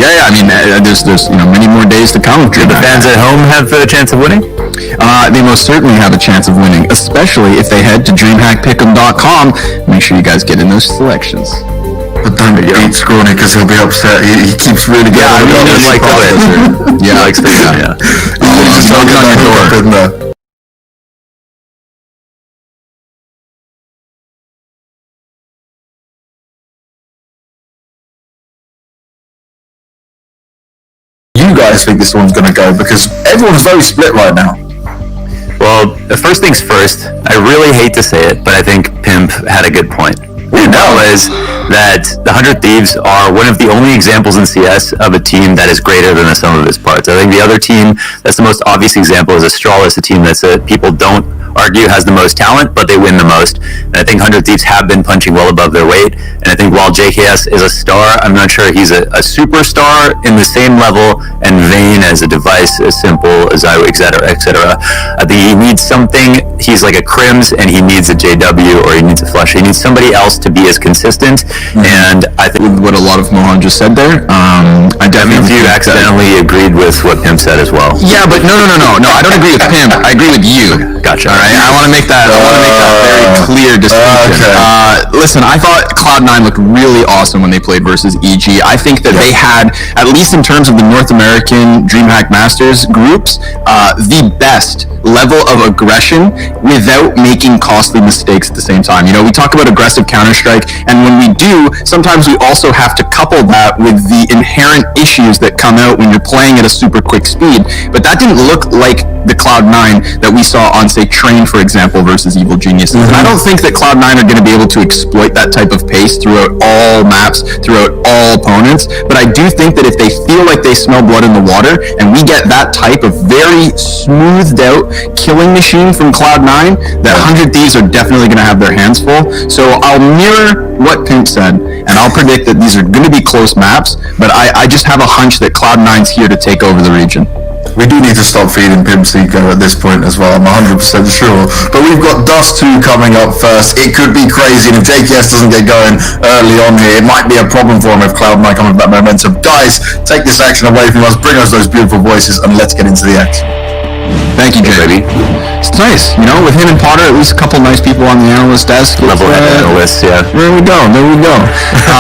Yeah. I mean, there's many more days to come. Do the fans at home have a chance of winning? They most certainly have a chance of winning, especially if they head to DreamHackPick'em.com. Make sure you guys get in those selections. But don't beat Scrawny because he'll be upset. He keeps really getting I really like that. Yeah, likes the yeah. Just knocking on your door, isn't there? You guys think this one's going to go? Because everyone's very split right now. Well, first things first, I really hate to say it, but I think Pimp had a good point. And that was that the 100 Thieves are one of the only examples in CS of a team that is greater than the sum of its parts. I think the other team that's the most obvious example is Astralis, a team that's people don't argue has the most talent, but they win the most. And I think 100 Thieves have been punching well above their weight. And I think while JKS is a star, I'm not sure he's a superstar in the same level and vein as a device, as simple as etc. I think he needs something. He's like a Crims, and he needs a JW, or he needs a Flush. He needs somebody else to be as consistent. And I think with what a lot of Mohan just said there, I definitely you accidentally agreed with what Pimp said as well. Yeah, but no. I don't agree with Pimp. I agree with you. Gotcha. All right, I want to make that very clear distinction. Okay. Listen, I thought Cloud9 looked really awesome when they played versus EG. I think that they had, at least in terms of the North American DreamHack Masters groups, the best level of aggression without making costly mistakes at the same time. You know, we talk about aggressive Counter-Strike, and when we do, sometimes we also have to couple that with the inherent issues that come out when you're playing at a super quick speed. But that didn't look like the Cloud9 that we saw on, say, Train, for example, versus Evil Geniuses. And I don't think that Cloud9 are going to be able to exploit that type of pace throughout all maps, throughout all opponents. But I do think that if they feel like they smell blood in the water, and we get that type of very smoothed out killing machine from Cloud9, that 100 Thieves are definitely going to have their hands full. So I'll mirror what Pimp said, and I'll predict that these are going to be close maps, but I just have a hunch that Cloud9's here to take over the region. We do need to stop feeding Pimp Seeker at this point as well, I'm 100% sure. But we've got Dust 2 coming up first. It could be crazy, and if JKS doesn't get going early on here, it might be a problem for him if Cloud9 come with that momentum. Guys, take this action away from us, bring us those beautiful voices, and let's get into the action. Thank you, JB. It's nice, you know, with him and Potter, at least a couple nice people on the analyst desk. Level-head analysts, yeah. There we go.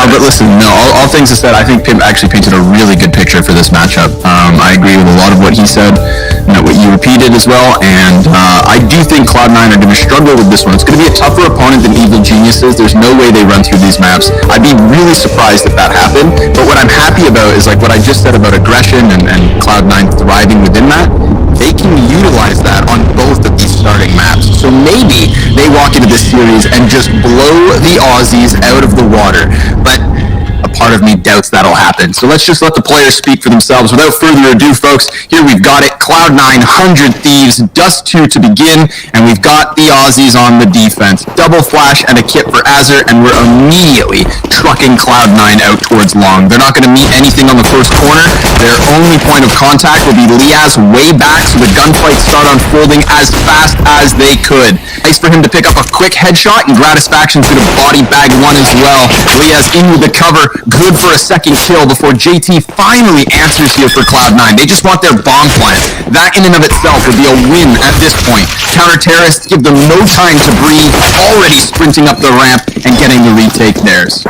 But listen, no, all things aside, I think Pimp actually painted a really good picture for this matchup. I agree with a lot of what he said, and what you repeated as well, and I do think Cloud9 are going to struggle with this one. It's going to be a tougher opponent than Evil Geniuses. There's no way they run through these maps. I'd be really surprised if that happened, but what I'm happy about is like what I just said about aggression and Cloud9 thriving within that. They can utilize that on both of these starting maps. So maybe they walk into this series and just blow the Aussies out of the water. But a part of me doubts that'll happen. So let's just let the players speak for themselves. Without further ado, folks, here we've got it. Cloud9, 100 Thieves, Dust 2 to begin, and we've got the Aussies on the defense. Double flash and a kit for Azur, and we're immediately trucking Cloud9 out towards long. They're not going to meet anything on the first corner. Their only point of contact will be Liaz way back, so the gunfights start unfolding as fast as they could. Nice for him to pick up a quick headshot, and Gratisfaction's going to body bag one as well. Liaz into the cover, good for a second kill before JT finally answers here for Cloud9. They just want their bomb plant. That in and of itself would be a win at this point. Counter-terrorists give them no time to breathe, already sprinting up the ramp and getting the retake theirs.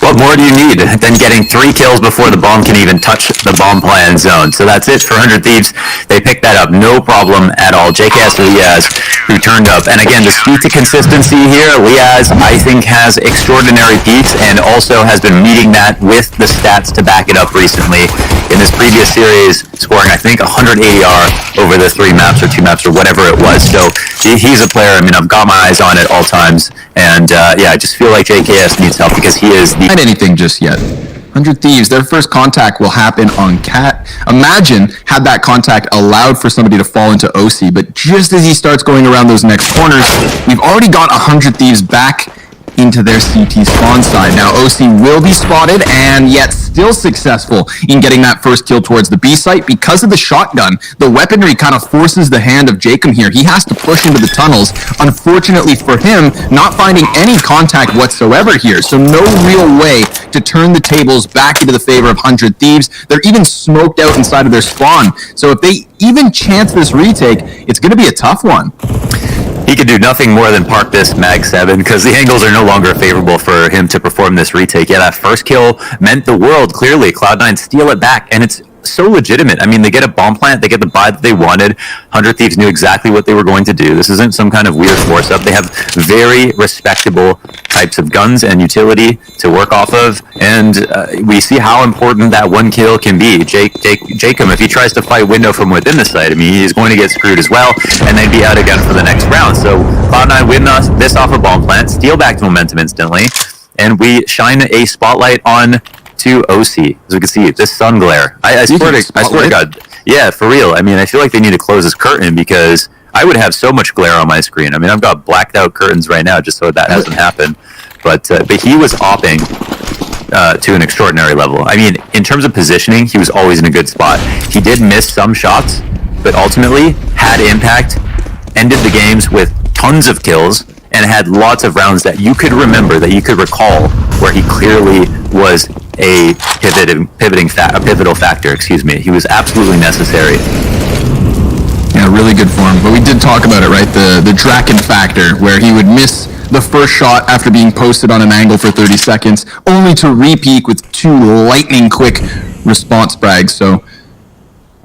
What more do you need than getting 3 kills before the bomb can even touch the bomb plan zone? So that's it for 100 Thieves. They picked that up, no problem at all. JKS Liaz, who turned up. And again, to speak to consistency here, Liaz, I think, has extraordinary peaks and also has been meeting that with the stats to back it up recently. In this previous series, scoring, I think, 100 ADR over the 3 maps or 2 maps or whatever it was. So he's a player, I mean, I've got my eyes on at all times. And yeah, I just feel like JKS needs help because he is the... anything just yet. 100 Thieves, their first contact will happen on Cat. Imagine had that contact allowed for somebody to fall into OC, but just as he starts going around those next corners, we've already got 100 Thieves back into their CT spawn side. Now OC will be spotted and yet still successful in getting that first kill towards the B site. Because of the shotgun, the weaponry kind of forces the hand of Jacob here. He has to push into the tunnels. Unfortunately for him, not finding any contact whatsoever here, so no real way to turn the tables back into the favor of 100 Thieves. They're even smoked out inside of their spawn, so if they even chance this retake, it's going to be a tough one. He could do nothing more than park this Mag 7 because the angles are no longer favorable for him to perform this retake. Yeah, that first kill meant the world, clearly. Cloud9 steal it back, and it's so legitimate. I mean, they get a bomb plant, they get the buy that they wanted. 100 Thieves knew exactly what they were going to do. This isn't some kind of weird force up. They have very respectable types of guns and utility to work off of, and we see how important that one kill can be. Jacob, if he tries to fight window from within the site, I mean, he's going to get screwed as well, and then be out again for the next round. So Cloud9 win this off a bomb plant, steal back to momentum instantly, and we shine a spotlight on to OC. As we can see, this sun glare. I swear to God. Yeah, for real. I mean, I feel like they need to close this curtain because I would have so much glare on my screen. I mean, I've got blacked out curtains right now just so that hasn't happened. But he was opping to an extraordinary level. I mean, in terms of positioning, he was always in a good spot. He did miss some shots, but ultimately had impact, ended the games with tons of kills, and had lots of rounds that you could remember, that you could recall, where he clearly was a pivotal factor. Excuse me. He was absolutely necessary. Yeah, really good form. But we did talk about it, right? The Draken factor, where he would miss the first shot after being posted on an angle for 30 seconds, only to re-peak with 2 lightning quick response frags. So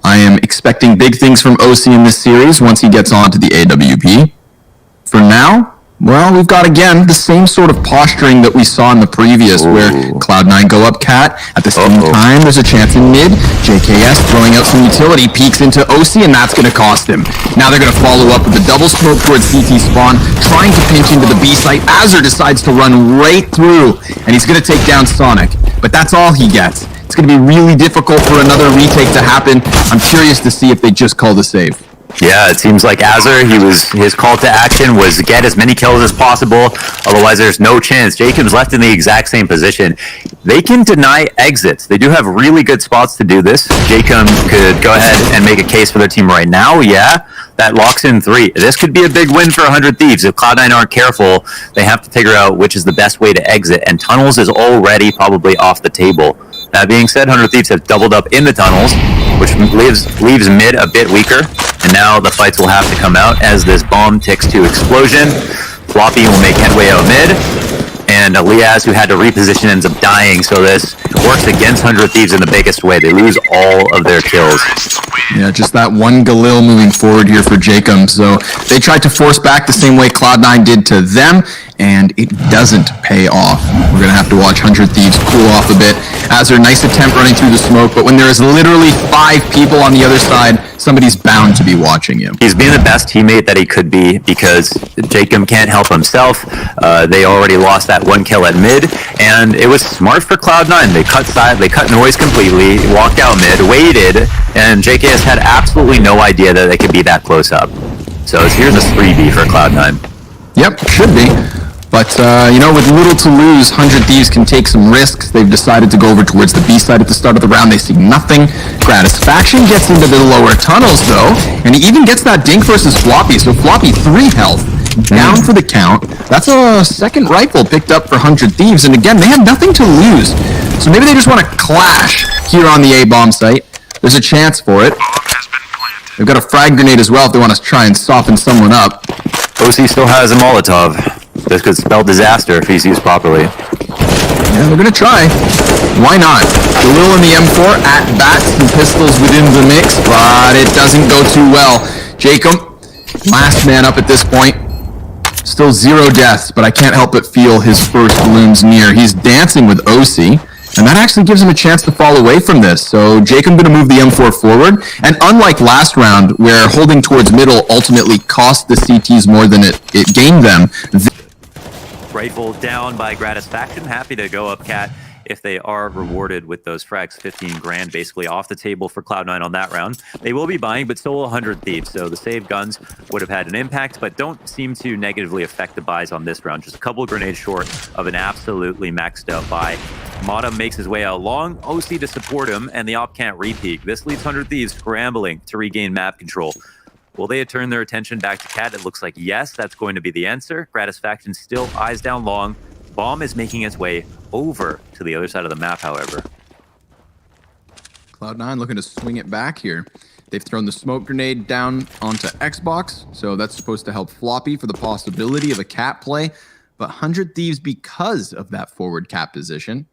I am expecting big things from OC in this series once he gets on to the AWP. For now, well, we've got, again, the same sort of posturing that we saw in the previous, where Cloud9 go up cat. At the same time, there's a chance in mid. JKS throwing out some utility, peeks into OC, and that's going to cost him. Now they're going to follow up with the double smoke towards CT spawn, trying to pinch into the B site. Azur decides to run right through, and he's going to take down Sonic. But that's all he gets. It's going to be really difficult for another retake to happen. I'm curious to see if they just call the save. Yeah, it seems like Azur, his call to action was get as many kills as possible, otherwise there's no chance. Jacob's left in the exact same position. They can deny exits. They do have really good spots to do this. Jacob could go ahead and make a case for their team right now, yeah. That locks in 3. This could be a big win for 100 Thieves. If Cloud9 aren't careful, they have to figure out which is the best way to exit, and tunnels is already probably off the table. That being said, 100 Thieves have doubled up in the tunnels, which leaves mid a bit weaker, and now the fights will have to come out as this bomb ticks to explosion. Floppy will make headway out mid, and Liaz, who had to reposition, ends up dying, so this works against 100 Thieves in the biggest way. They lose all of their kills. Yeah, just that one Galil moving forward here for Jacob. So they tried to force back the same way Cloud9 did to them, and it doesn't pay off. We're going to have to watch 100 Thieves cool off a bit. Azur, nice attempt running through the smoke, but when there is literally 5 people on the other side, somebody's bound to be watching him. He's being the best teammate that he could be because Jacob can't help himself. They already lost that 1 kill at mid, and it was smart for Cloud9. They cut noise completely, walked out mid, waited, and JKS had absolutely no idea that they could be that close up. So here's a 3B for Cloud9. Yep, should be. But, with little to lose, 100 Thieves can take some risks. They've decided to go over towards the B side at the start of the round. They see nothing. Gratisfaction gets into the lower tunnels, though, and he even gets that dink versus Floppy. So Floppy, 3 health, down for the count. That's a second rifle picked up for 100 Thieves, and again, they have nothing to lose. So maybe they just want to clash here on the A-bomb site. There's a chance for it. They've got a frag grenade as well if they want to try and soften someone up. OC still has a Molotov. This could spell disaster if he's used properly. Yeah, they're going to try. Why not? Galil in the M4 at bats and pistols within the mix, but it doesn't go too well. Jacob, last man up at this point. Still 0 deaths, but I can't help but feel his first looms near. He's dancing with OC, and that actually gives him a chance to fall away from this. So Jacob going to move the M4 forward, and unlike last round, where holding towards middle ultimately cost the CTs more than it gained them, Rifle down by Gratisfaction, happy to go up cat if they are rewarded with those frags. 15 grand basically off the table for Cloud9 on that round. They will be buying, but still 100 Thieves. So the save guns would have had an impact, but don't seem to negatively affect the buys on this round. Just a couple of grenades short of an absolutely maxed out buy. Mata makes his way out long, OC to support him, and the op can't repeat. This leaves 100 Thieves scrambling to regain map control. Will they turn their attention back to Cat? It looks like yes, that's going to be the answer. Gratisfaction still eyes down long. Bomb is making its way over to the other side of the map, however. Cloud9 looking to swing it back here. They've thrown the smoke grenade down onto Xbox, so that's supposed to help Floppy for the possibility of a Cat play. But 100 Thieves, because of that forward Cat position,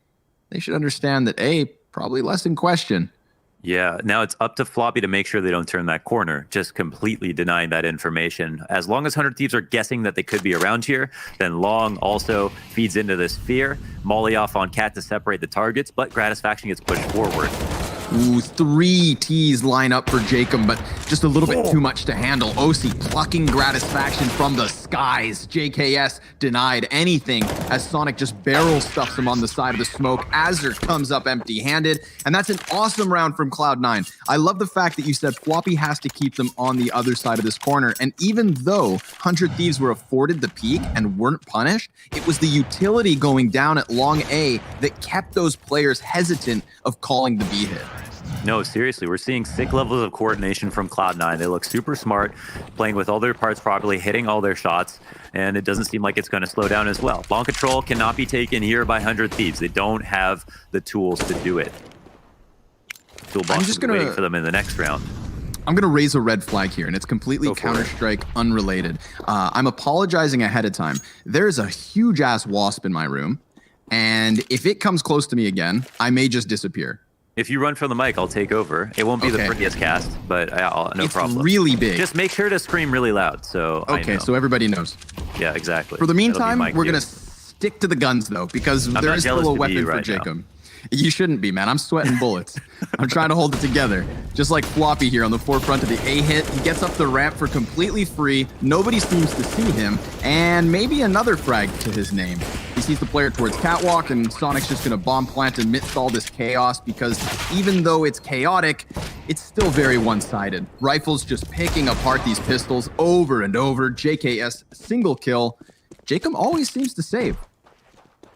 they should understand that A, probably less in question. Yeah, now it's up to Floppy to make sure they don't turn that corner, just completely denying that information. As long as 100 Thieves are guessing that they could be around here, then Long also feeds into this fear. Molly off on Cat to separate the targets, but Gratisfaction gets pushed forward. Ooh, 3 T's line up for Jacob, but just a little bit too much to handle. OC plucking Gratisfaction from the skies. JKS denied anything as Sonic just barrel stuffs him on the side of the smoke. Azure comes up empty-handed, and that's an awesome round from Cloud9. I love the fact that you said Floppy has to keep them on the other side of this corner, and even though 100 Thieves were afforded the peak and weren't punished, it was the utility going down at long A that kept those players hesitant of calling the B hit. No, seriously, we're seeing sick levels of coordination from Cloud9. They look super smart, playing with all their parts properly, hitting all their shots, and it doesn't seem like it's going to slow down as well. Ball control cannot be taken here by 100 Thieves. They don't have the tools to do it. Toolbox is waiting for them in the next round. I'm going to raise a red flag here, and it's completely Counter-Strike unrelated. I'm apologizing ahead of time. There's a huge-ass wasp in my room, and if it comes close to me again, I may just disappear. If you run from the mic, I'll take over. It won't be the prettiest cast, but no problem. It's really big. Just make sure to scream really loud, so I know. So everybody knows. Yeah, exactly. For the meantime, we're going to stick to the guns, though, because there is still a weapon for Jacob. You shouldn't be, man. I'm sweating bullets. I'm trying to hold it together. Just like Floppy here on the forefront of the A hit. He gets up the ramp for completely free. Nobody seems to see him. And maybe another frag to his name. He sees the player towards Catwalk, and Sonic's just going to bomb plant amidst all this chaos, because even though it's chaotic, it's still very one-sided. Rifles just picking apart these pistols over and over. JKS single kill. Jacob always seems to save.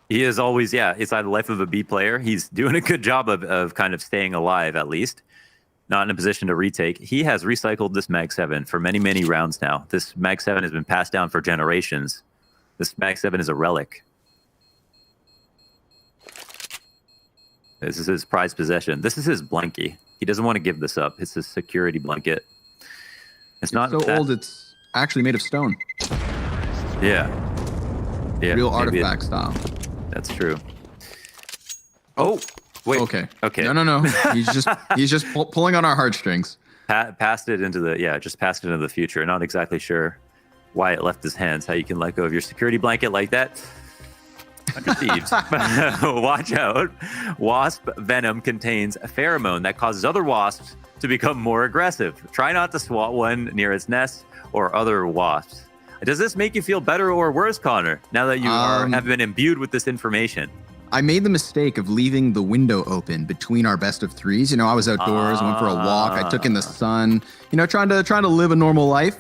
He is always, it's the life of a B player. He's doing a good job of kind of staying alive, at least. Not in a position to retake. He has recycled this Mag 7 for many, many rounds now. This Mag 7 has been passed down for generations. This Mag 7 is a relic. This is his prized possession. This is his blankie. He doesn't want to give this up. It's his security blanket. It's not so old, it's actually made of stone. Yeah. Real artifact style. That's true. Oh, wait. Okay. No. he's just pulling on our heartstrings. Passed it into the future. Not exactly sure why it left his hands. How you can let go of your security blanket like that? Under Thieves. Watch out. Wasp venom contains a pheromone that causes other wasps to become more aggressive. Try not to swat one near its nest or other wasps. Does this make you feel better or worse, Connor, now that you have been imbued with this information? I made the mistake of leaving the window open between our best of threes. I was outdoors, went for a walk. I took in the sun, trying to live a normal life.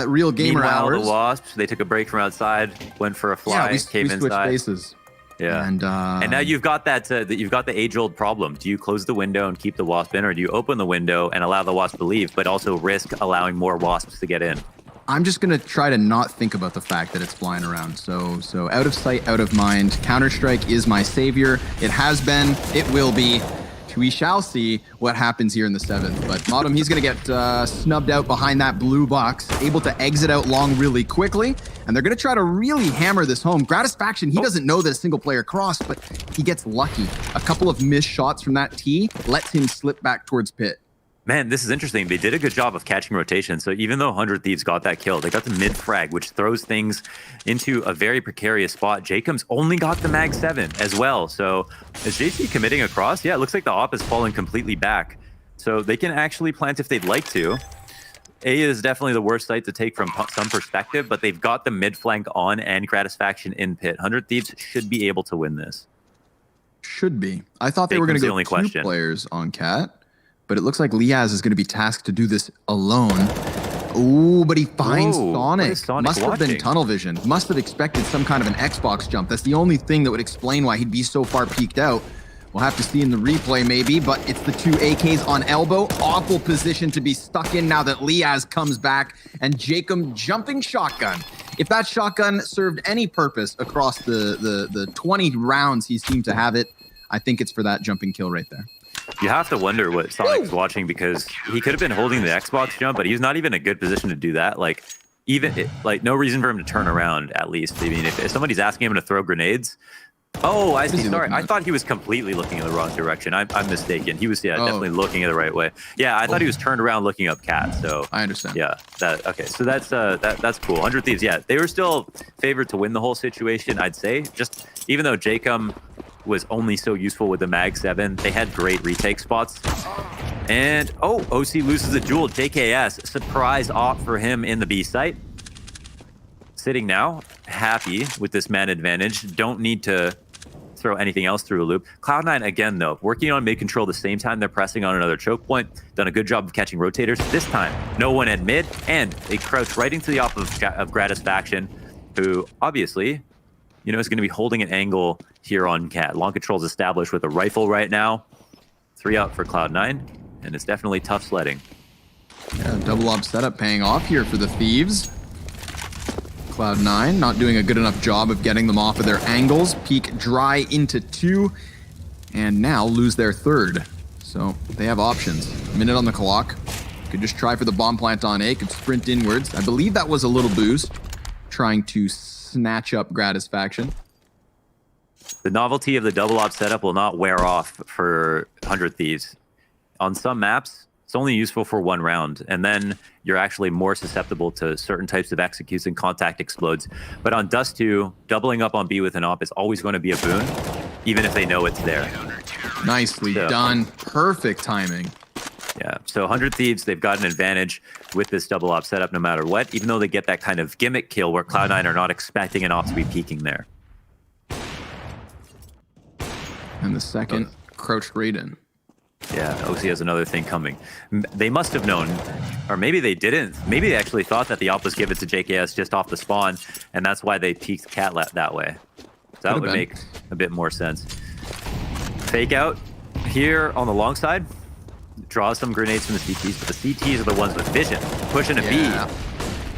Real gamer hours. The wasps, they took a break from outside, went for a fly, came inside. Switched bases. Yeah, and now you've got you've got the age-old problem. Do you close the window and keep the wasp in, or do you open the window and allow the wasp to leave, but also risk allowing more wasps to get in? I'm just going to try to not think about the fact that it's flying around. So out of sight, out of mind. Counter-Strike is my savior. It has been. It will be. We shall see what happens here in the 7th. But Modem, he's going to get snubbed out behind that blue box, able to exit out long really quickly. And they're going to try to really hammer this home. Gratisfaction, he doesn't know that a single player crossed, but he gets lucky. A couple of missed shots from that T lets him slip back towards pit. Man, this is interesting. They did a good job of catching rotation. So even though 100 Thieves got that kill, they got the mid frag, which throws things into a very precarious spot. Jacob's only got the Mag 7 as well. So is JC committing across? Yeah, it looks like the op is falling completely back. So they can actually plant if they'd like to. A is definitely the worst site to take from some perspective, but they've got the mid flank on and Gratisfaction in pit. 100 Thieves should be able to win this. Should be. I thought they were going to go two players on Cat, but it looks like Liaz is going to be tasked to do this alone. Ooh, but he finds Sonic. Must have been tunnel vision. Must have expected some kind of an Xbox jump. That's the only thing that would explain why he'd be so far peeked out. We'll have to see in the replay maybe, but it's the two AKs on elbow. Awful position to be stuck in now that Liaz comes back, and Jacob jumping shotgun. If that shotgun served any purpose across the 20 rounds he seemed to have it, I think it's for that jumping kill right there. You have to wonder what Sonic's watching, because he could have been holding the Xbox jump, but he's not even in a good position to do that. Like, no reason for him to turn around, at least. I mean, if somebody's asking him to throw grenades... Oh, I see. Sorry, I thought he was completely looking in the wrong direction. I'm mistaken. He was, definitely looking the right way. Yeah, I thought he was turned around looking up Cat. So I understand. Yeah, okay. So that's cool. 100 Thieves. Yeah, they were still favored to win the whole situation, I'd say. Just even though Jacob was only so useful with the Mag 7, they had great retake spots. And OC loses a duel. JKS surprise off for him in the B site. Sitting now, happy with this man advantage. Don't need to throw anything else through a loop. Cloud9, again, though, working on mid control the same time they're pressing on another choke point. Done a good job of catching rotators. This time, no one at mid, and they crouch right into the op of Gratis Faction, who obviously, is going to be holding an angle here on Cat. Long control's established with a rifle right now. 3 out for Cloud9, and it's definitely tough sledding. Yeah, double op setup paying off here for the Thieves. Cloud9 not doing a good enough job of getting them off of their angles. Peek dry into 2, and now lose their 3rd. So they have options. Minute on the clock. Could just try for the bomb plant on A. Could sprint inwards. I believe that was a little boost. Trying to snatch up Gratis Faction. The novelty of the double op setup will not wear off for 100 Thieves. On some maps, it's only useful for 1 round, and then you're actually more susceptible to certain types of executes and contact explodes. But on Dust 2, doubling up on B with an op is always going to be a boon, even if they know it's there. Nicely done. Perfect timing. Yeah, so 100 Thieves, they've got an advantage with this double op setup no matter what, even though they get that kind of gimmick kill where Cloud9 are not expecting an op to be peeking there. And the second crouched right in. Yeah, OC has another thing coming. They must have known, or maybe they didn't. Maybe they actually thought that the op was given to JKS just off the spawn, and that's why they peeked Cat that way. So that would make a bit more sense. Fake out here on the long side. Draw some grenades from the CTs, but the CTs are the ones with vision. Pushing a B.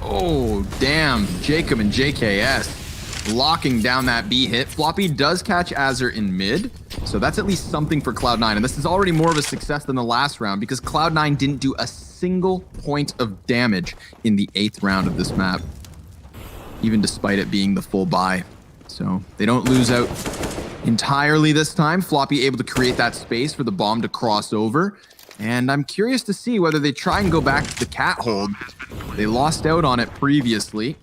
Oh, damn. Jacob and JKS locking down that B hit. Floppy does catch Azur in mid, so that's at least something for Cloud9. And this is already more of a success than the last round because Cloud9 didn't do a single point of damage in the 8th round of this map, even despite it being the full buy. So they don't lose out entirely this time. Floppy able to create that space for the bomb to cross over. And I'm curious to see whether they try and go back to the Cat hold. They lost out on it previously,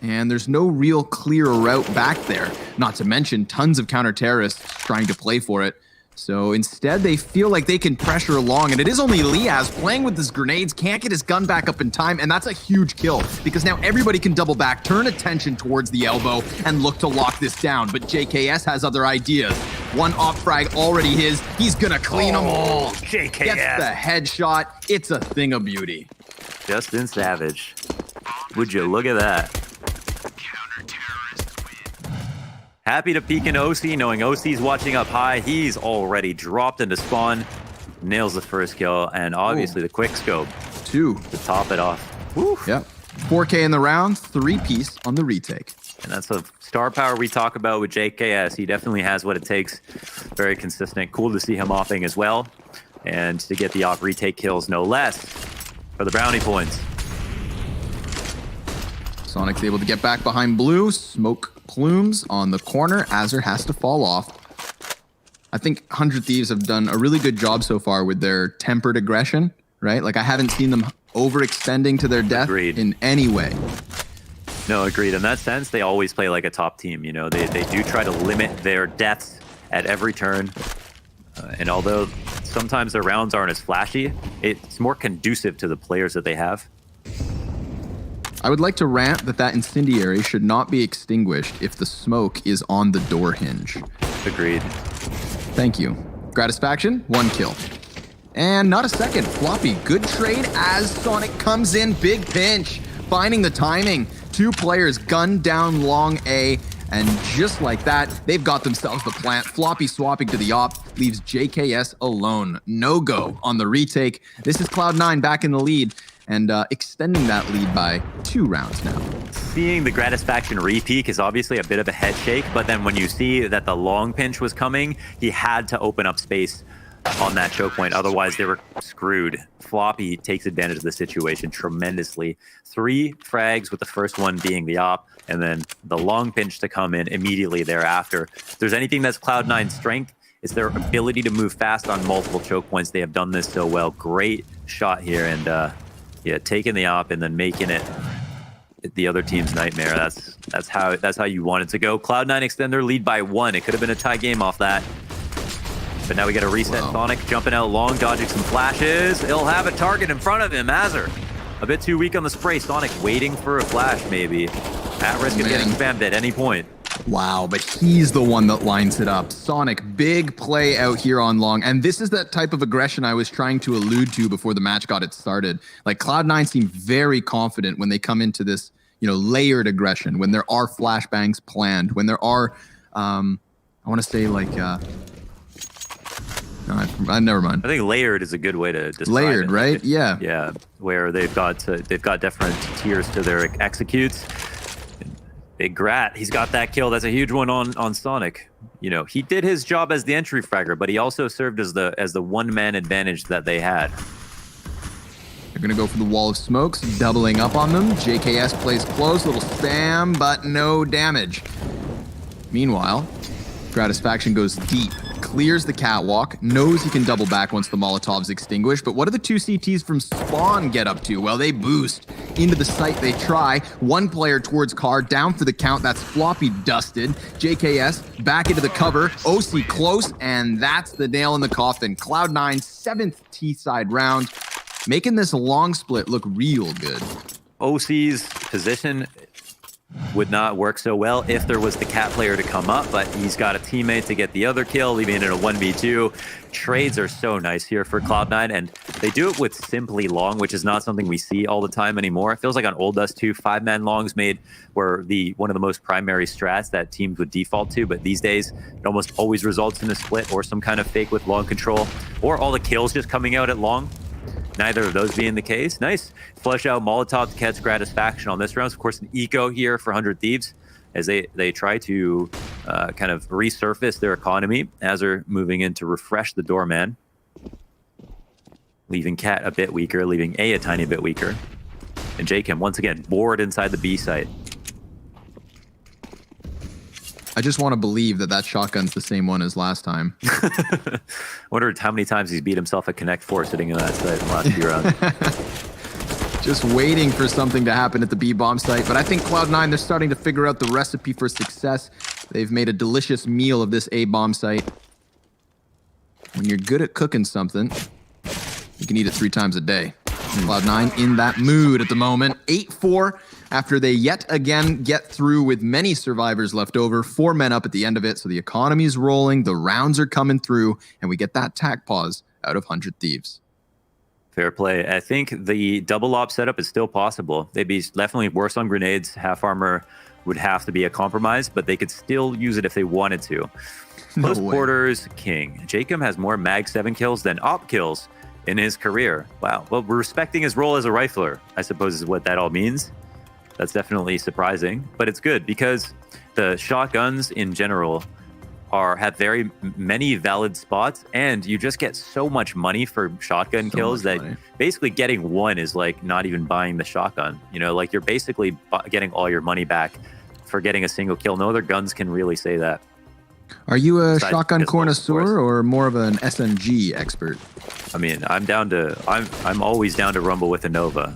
and there's no real clear route back there. Not to mention tons of counter-terrorists trying to play for it. So instead, they feel like they can pressure along, and it is only Liaz playing with his grenades, can't get his gun back up in time, and that's a huge kill, because now everybody can double back, turn attention towards the elbow, and look to lock this down. But JKS has other ideas. One op frag already his, he's gonna clean them all. JKS gets the headshot, it's a thing of beauty. Justin Savage. Would you look at that? Happy to peek in OC, knowing OC's watching up high. He's already dropped into spawn. Nails the first kill, and obviously the quick scope. 2 to top it off. Woo. Yep. 4K in the round, 3-piece on the retake. And that's a star power we talk about with JKS. He definitely has what it takes. Very consistent. Cool to see him offing as well. And to get the off retake kills, no less, for the bounty points. Sonic's able to get back behind blue. Smoke plumes on the corner. Azur has to fall off. I think 100 Thieves have done a really good job so far with their tempered aggression, right? Like, I haven't seen them overextending to their death in any way. No, agreed. In that sense, they always play like a top team. You know, they do try to limit their deaths at every turn. And although sometimes their rounds aren't as flashy, it's more conducive to the players that they have. I would like to rant that incendiary should not be extinguished if the smoke is on the door hinge. Agreed. Thank you. Gratisfaction, 1 kill. And not a second. Floppy, good trade as Sonic comes in. Big pinch. Finding the timing. 2 players gunned down long A. And just like that, they've got themselves the plant. Floppy swapping to the op leaves JKS alone. No go on the retake. This is Cloud9 back in the lead and extending that lead by 2 rounds now. Seeing the Gratisfaction re-peak is obviously a bit of a head shake, but then when you see that the long pinch was coming, he had to open up space on that choke point. Otherwise, they were screwed. Floppy takes advantage of the situation tremendously. 3 frags, with the first one being the op, and then the long pinch to come in immediately thereafter. If there's anything that's Cloud9's strength, it's their ability to move fast on multiple choke points. They have done this so well. Great shot here, and yeah, taking the op and then making it the other team's nightmare. That's how you want it to go. Cloud9 extend their lead by 1. It could have been a tie game off that. But now we get a reset. Wow. Sonic jumping out long, dodging some flashes. He'll have a target in front of him. Azur, a bit too weak on the spray. Sonic waiting for a flash, maybe. At risk of getting spammed at any point. Wow, but he's the one that lines it up. Sonic, big play out here on long. And this is that type of aggression I was trying to allude to before the match got it started. Like, Cloud9 seem very confident when they come into this, you know, layered aggression, when there are flashbangs planned, when there are, I want to say, like, no, never mind. I think layered is a good way to describe layered, it. Right? Yeah. Yeah, where they've got different tiers to their executes. Big Grat, he's got that kill. That's a huge one on Sonic. You know, he did his job as the entry fragger, but he also served as the one-man advantage that they had. They're gonna go for the wall of smokes, doubling up on them. JKS plays close, little spam, but no damage. Meanwhile, Gratisfaction goes deep, clears the catwalk, knows he can double back once the Molotov's extinguished, but what do the 2 CTs from Spawn get up to? Well, they boost into the site, they try. 1 player towards car, down for the count, that's Floppy dusted. JKS back into the cover, OC close, and that's the nail in the coffin. Cloud9, 7th T-side round, making this long split look real good. OC's position would not work so well if there was the cat player to come up, but he's got a teammate to get the other kill, leaving it in a 1v2. Trades are so nice here for Cloud9, and they do it with simply long, which is not something we see all the time anymore. It feels like on Old Dust 2, 5-man longs were one of the most primary strats that teams would default to, but these days it almost always results in a split or some kind of fake with long control, or all the kills just coming out at long. Neither of those being the case. Nice flush out Molotov to catch Gratisfaction on this round. Of course, an eco here for 100 Thieves as they try to kind of resurface their economy as they're moving in to refresh the doorman. Leaving Cat a bit weaker, leaving A tiny bit weaker. And Jacob, once again, bored inside the B site. I just want to believe that shotgun's the same one as last time. Wonder how many times he's beat himself at Connect 4 sitting in that site in the last few rounds. Just waiting for something to happen at the B-bomb site. But I think Cloud9, they're starting to figure out the recipe for success. They've made a delicious meal of this A-bomb site. When you're good at cooking something, you can eat it 3 times a day. Cloud9 in that mood at the moment. 8-4 after they yet again get through with many survivors left over. 4 men up at the end of it, so the economy's rolling, the rounds are coming through, and we get that tack pause out of 100 Thieves. Fair play. I think the double op setup is still possible. They'd be definitely worse on grenades. Half armor would have to be a compromise, but they could still use it if they wanted to. Close quarters, king. Jacob has more Mag 7 kills than op kills in his career. Wow. Well, we're respecting his role as a rifler, I suppose is what that all means. That's definitely surprising, but it's good because the shotguns in general have very many valid spots, and you just get so much money for shotgun kills that basically getting one is like not even buying the shotgun. You know, like you're basically getting all your money back for getting a single kill. No other guns can really say that. Are you a shotgun connoisseur or more of an SMG expert? I mean, I'm always down to rumble with a Nova.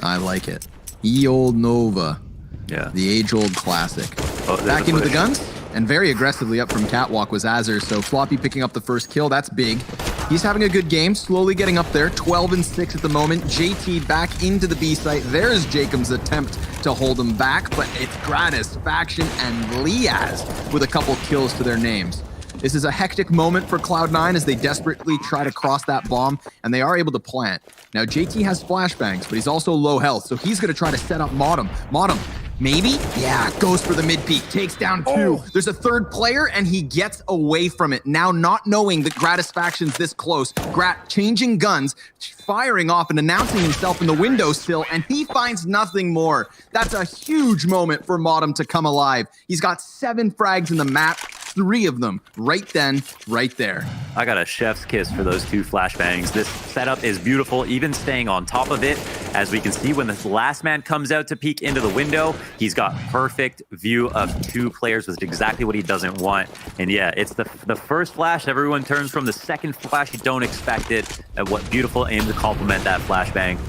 I like it. Ye old Nova. Yeah. The age-old classic. Oh, back into the guns, and very aggressively up from Catwalk was Azur, so Floppy picking up the first kill. That's big. He's having a good game, slowly getting up there. 12-6 at the moment. JT back into the B site. There's Jacob's attempt to hold him back, but it's Gratisfaction and Liaz with a couple kills to their names. This is a hectic moment for Cloud9 as they desperately try to cross that bomb, and they are able to plant. Now, JT has flashbangs, but he's also low health, so he's going to try to set up Modem. Modem, maybe? Yeah, goes for the mid-peak, takes down 2. There's a third player, and he gets away from it. Now, not knowing that Gratisfaction's this close, Grat changing guns, firing off and announcing himself in the windowsill, and he finds nothing more. That's a huge moment for Modem to come alive. He's got 7 frags in the map, 3 of them right then, right there. I got a chef's kiss for those 2 flashbangs. This setup is beautiful, even staying on top of it. As we can see, when the last man comes out to peek into the window, he's got perfect view of 2 players, which is exactly what he doesn't want. And yeah, it's the first flash everyone turns from. The second flash, you don't expect it. And what beautiful aim to complement that flashbang.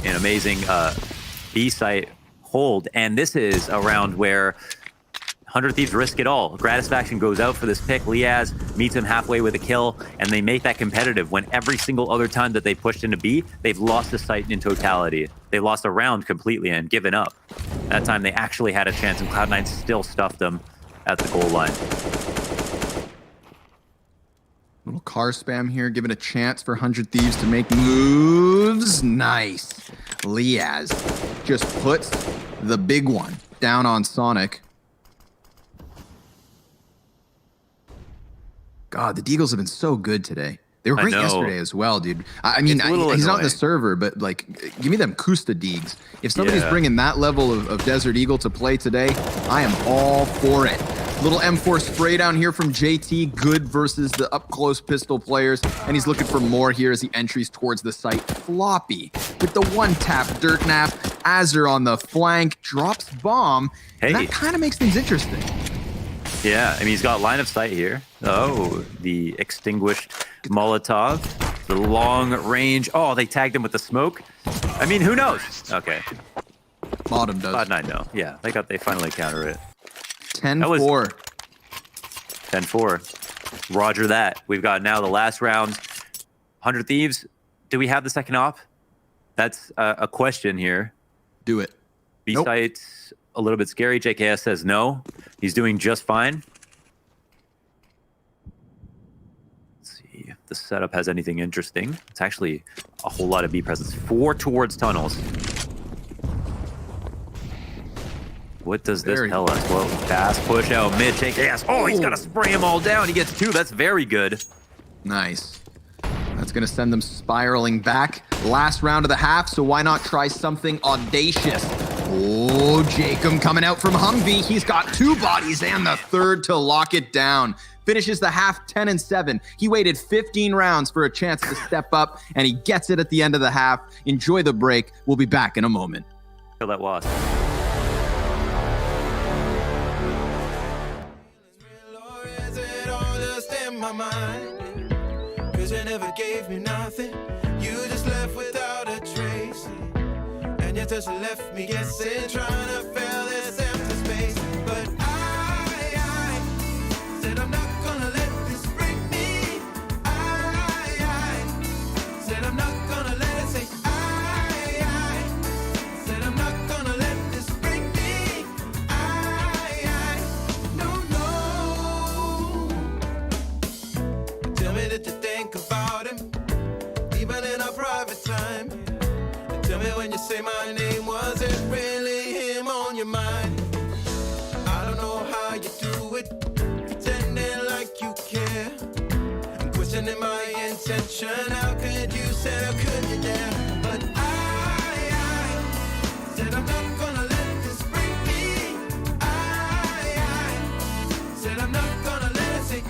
An amazing B-site hold. And this is a round where 100 Thieves risk it all. Gratisfaction goes out for this pick. Liaz meets him halfway with a kill, and they make that competitive when every single other time that they pushed into B, they've lost the site in totality. They lost a round completely and given up. That time they actually had a chance, and Cloud9 still stuffed them at the goal line. Little car spam here, giving a chance for 100 Thieves to make moves. Nice. Liaz just puts the big one down on Sonic. God, the Deagles have been so good today. They were great yesterday as well, dude. I mean, he's not in the server, but like, give me them Kusta Deags. If somebody's bringing that level of Desert Eagle to play today, I am all for it. Little M4 spray down here from JT, good versus the up-close pistol players, and he's looking for more here as he entries towards the site. Floppy with the one-tap dirt nap. Azure on the flank, drops bomb, and that kind of makes things interesting. Yeah, I mean, he's got line of sight here. Oh, the extinguished Molotov. The long range. Oh, they tagged him with the smoke. I mean, who knows? Okay. Bottom does. Cloud9 no. Yeah, they finally counter it. 10-4. 10-4. Roger that. We've got now the last round. 100 Thieves. Do we have the second op? That's a question here. Do it. B-site's a little bit scary. JKS says no. He's doing just fine. Let's see if the setup has anything interesting. It's actually a whole lot of B presence. 4 towards tunnels. What does this tell us? Well, fast push out mid. JKS. Oh, he's got to spray him all down. He gets 2. That's very good. Nice. That's going to send them spiraling back. Last round of the half, so why not try something audacious? Oh, Jacob coming out from Humvee. He's got 2 bodies and the third to lock it down. Finishes the half 10-7. He waited 15 rounds for a chance to step up, and he gets it at the end of the half. Enjoy the break. We'll be back in a moment. Kill that wasp. You never gave me nothing. You just left without a trace. And you just left me guessing, trying to fill this empty space. But I said I'm not gonna let this break me. I said I'm not gonna let it say. I said I'm not gonna let this break me. No. Tell me that you think about him, even in our private time. And tell me when you say my name, was it really him on your mind? I don't know how you do it, pretending like you care. I'm questioning my intention. How could you say, how could you dare? But I said I'm not gonna let this break me. I said I'm not gonna let it say.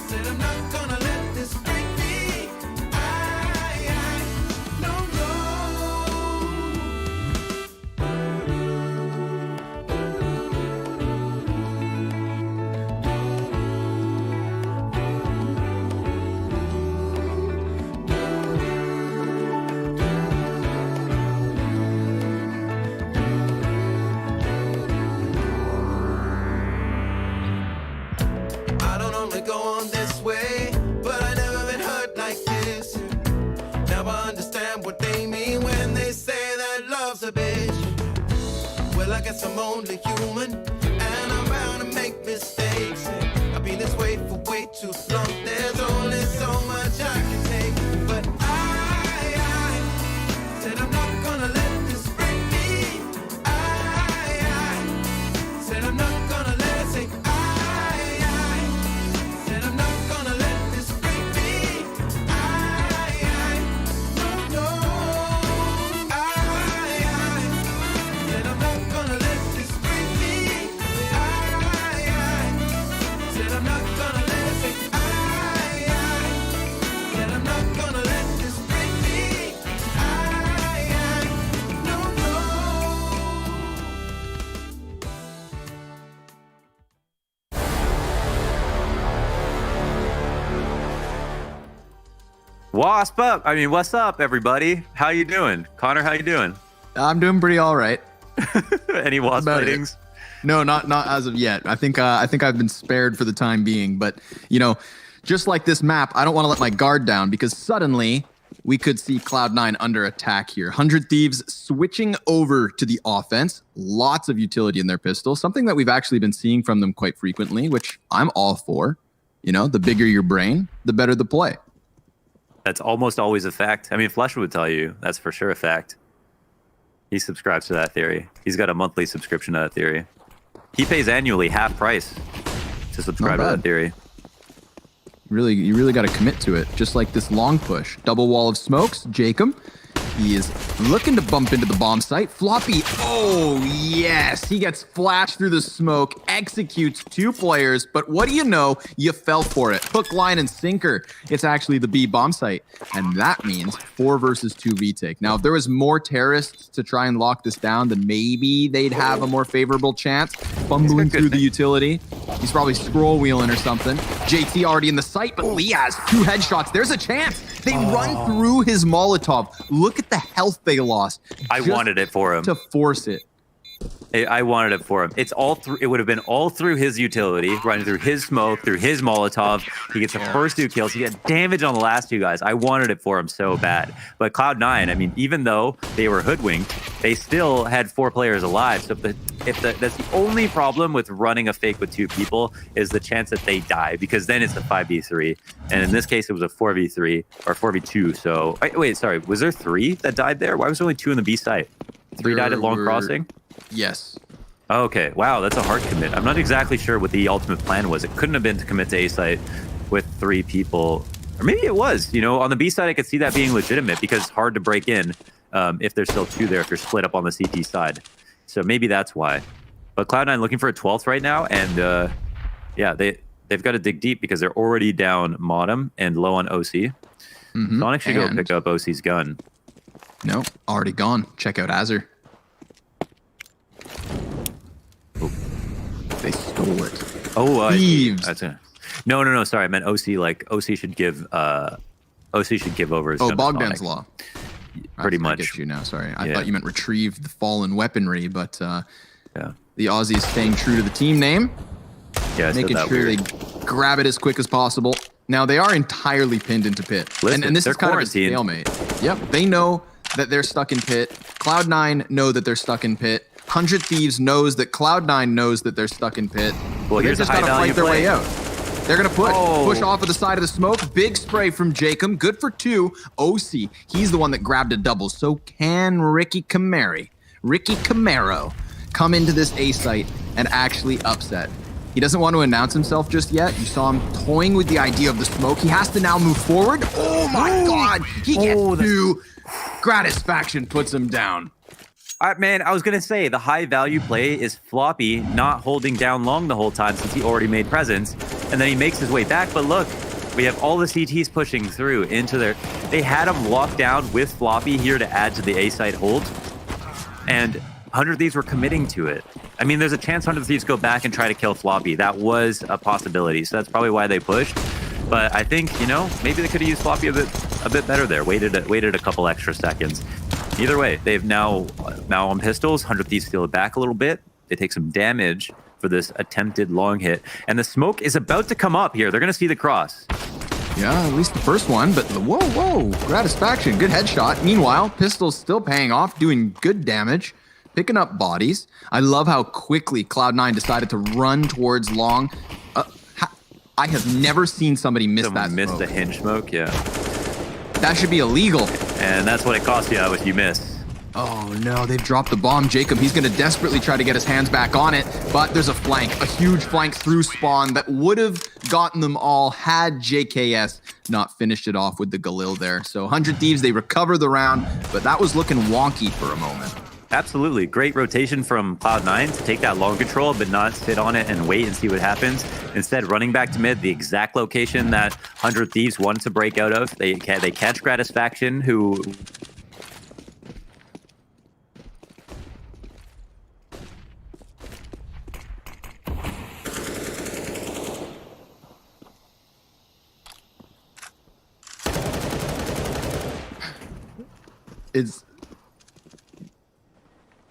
Said I'm not gonna let this break me. No. I don't normally go on this way, but I never been hurt like this. Now I understand what they mean when they say that love's a bitch. Well, I guess I'm only human, and I'm bound to make mistakes. too long. There's only so much I can take. But I said I'm not gonna let this break me. I said I'm not gonna let it take. I said I'm not gonna let this break me. No, I said I'm not gonna let this break me. Said I'm not gonna let it take. Said I'm not gonna let this break me. No. Wasp up. I mean, what's up, everybody? How you doing? Connor, how you doing? I'm doing pretty all right. Any Wasp About it. ratings? No, not as of yet. I think I've been spared for the time being. But you know, just like this map, I don't want to let my guard down because suddenly we could see Cloud9 under attack here. 100 Thieves switching over to the offense. Lots of utility in their pistol. Something that we've actually been seeing from them quite frequently, which I'm all for. You know, the bigger your brain, the better the play. That's almost always a fact. I mean, Flesh would tell you that's for sure a fact. He subscribes to that theory. He's got a monthly subscription to that theory. He pays annually half price to subscribe to that theory. You really got to commit to it. Just like this long push. Double wall of smokes. Jacob. He is looking to bump into the bomb site. Floppy. Oh, yes. He gets flashed through the smoke. Executes 2 players. But what do you know? You fell for it. Hook, line, and sinker. It's actually the B bomb site. And that means 4 versus 2 retake. Now, if there was more terrorists to try and lock this down, then maybe they'd have a more favorable chance. Fumbling through the utility. He's probably scroll wheeling or something. JT already in the site, but Lee has 2 headshots. There's a chance. They run through his Molotov. Look at the health they lost. I wanted it for him. To force it. I wanted it for him. It's all through. It would have been all through his utility, running through his smoke, through his Molotov. He gets the first 2 kills. He got damage on the last 2 guys. I wanted it for him so bad. But Cloud9, I mean, even though they were hoodwinked, they still had 4 players alive. So that's the only problem with running a fake with 2 people is the chance that they die, because then it's a 5v3. And in this case, it was a 4v3 or 4v2. So wait, sorry, was there 3 that died there? Why was there only 2 in the B site? 3 died at Long Crossing? Yes. Okay, wow, that's a hard commit. I'm not exactly sure what the ultimate plan was. It couldn't have been to commit to A site with 3 people. Or maybe it was. You know, on the B side, I could see that being legitimate because it's hard to break in if there's still 2 there, if you're split up on the CT side. So maybe that's why. But Cloud9 looking for a 12th right now, and yeah, they've got to dig deep because they're already down Modem and low on OC. Sonic should go pick up OC's gun. No, already gone. Check out Azure. They stole it. Oh, Thieves. No. Sorry, I meant OC. Like OC should give over his gun to Bogdan's Sonic. Law. Pretty I much. get you now. Sorry, I Yeah. thought you meant retrieve the fallen weaponry, but Yeah. the Aussies staying true to the team name, Yeah, I said making that sure weird. they grab it as quick as possible. Now they are entirely pinned into pit, Listen, and this they're is kind quarantined. of a stalemate. Yep, they know that they're stuck in pit. Cloud9 know that they're stuck in pit. 100 Thieves knows that Cloud9 knows that they're stuck in pit. Well, They here's a just gotta high-value fight their way play. out. They're gonna push Oh. off of the side of the smoke. Big spray from Jacob. Good for 2. OC, he's the one that grabbed a double. So can Ricky Camaro come into this A site and actually upset? He doesn't want to announce himself just yet. You saw him toying with the idea of the smoke. He has to now move forward. Oh my God! He gets 2. Gratisfaction puts him down. Man, I was going to say, the high-value play is Floppy not holding down long the whole time since he already made presence, and then he makes his way back. But look, we have all the CTs pushing through into their... They had him locked down with Floppy here to add to the A-site hold, and 100 Thieves were committing to it. I mean, there's a chance 100 Thieves go back and try to kill Floppy. That was a possibility, so that's probably why they pushed. But I think, you know, maybe they could have used Floppy a bit better there. Waited a couple extra seconds. Either way, they've now on pistols. 100 Thieves steal it back a little bit. They take some damage for this attempted long hit. And the smoke is about to come up here. They're going to see the cross. Yeah, at least the first one, but whoa, gratisfaction, good headshot. Meanwhile, pistol's still paying off, doing good damage, picking up bodies. I love how quickly Cloud9 decided to run towards long. I have never seen somebody miss Someone that missed smoke. the hinge smoke, yeah. That should be illegal. And that's what it costs you if you miss. Oh no, they've dropped the bomb. Jacob, he's going to desperately try to get his hands back on it, but there's a flank, a huge flank through spawn that would have gotten them all had JKS not finished it off with the Galil there. So 100 Thieves, they recover the round, but that was looking wonky for a moment. Absolutely. Great rotation from Cloud9 to take that long control, but not sit on it and wait and see what happens. Instead, running back to mid, the exact location that 100 Thieves wanted to break out of. They catch Gratisfaction, who...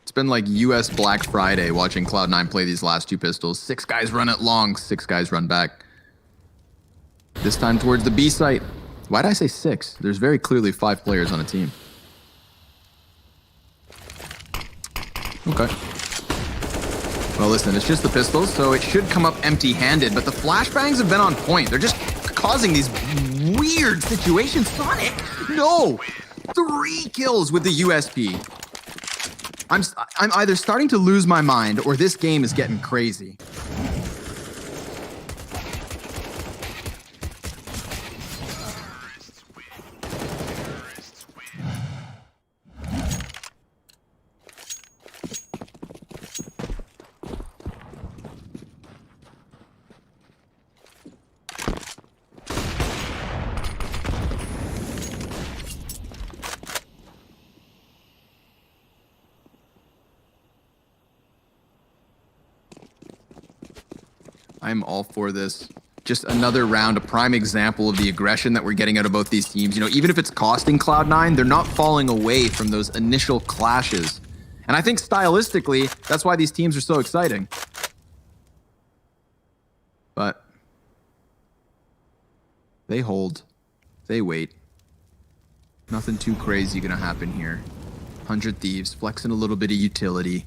It's been like US Black Friday watching Cloud9 play these last two pistols. 6 guys run it long, 6 guys run back. This time towards the B site. Why did I say 6? There's very clearly 5 players on a team. Okay. Well, listen, it's just the pistols, so it should come up empty-handed, but the flashbangs have been on point. They're just causing these weird situations. Sonic, no! 3 kills with the USP. I'm either starting to lose my mind or this game is getting crazy. I'm all for this. Just another round, a prime example of the aggression that we're getting out of both these teams. You know, even if it's costing Cloud9, they're not falling away from those initial clashes. And I think stylistically, that's why these teams are so exciting. But they hold. They wait. Nothing too crazy gonna happen here. 100 Thieves, flexing a little bit of utility.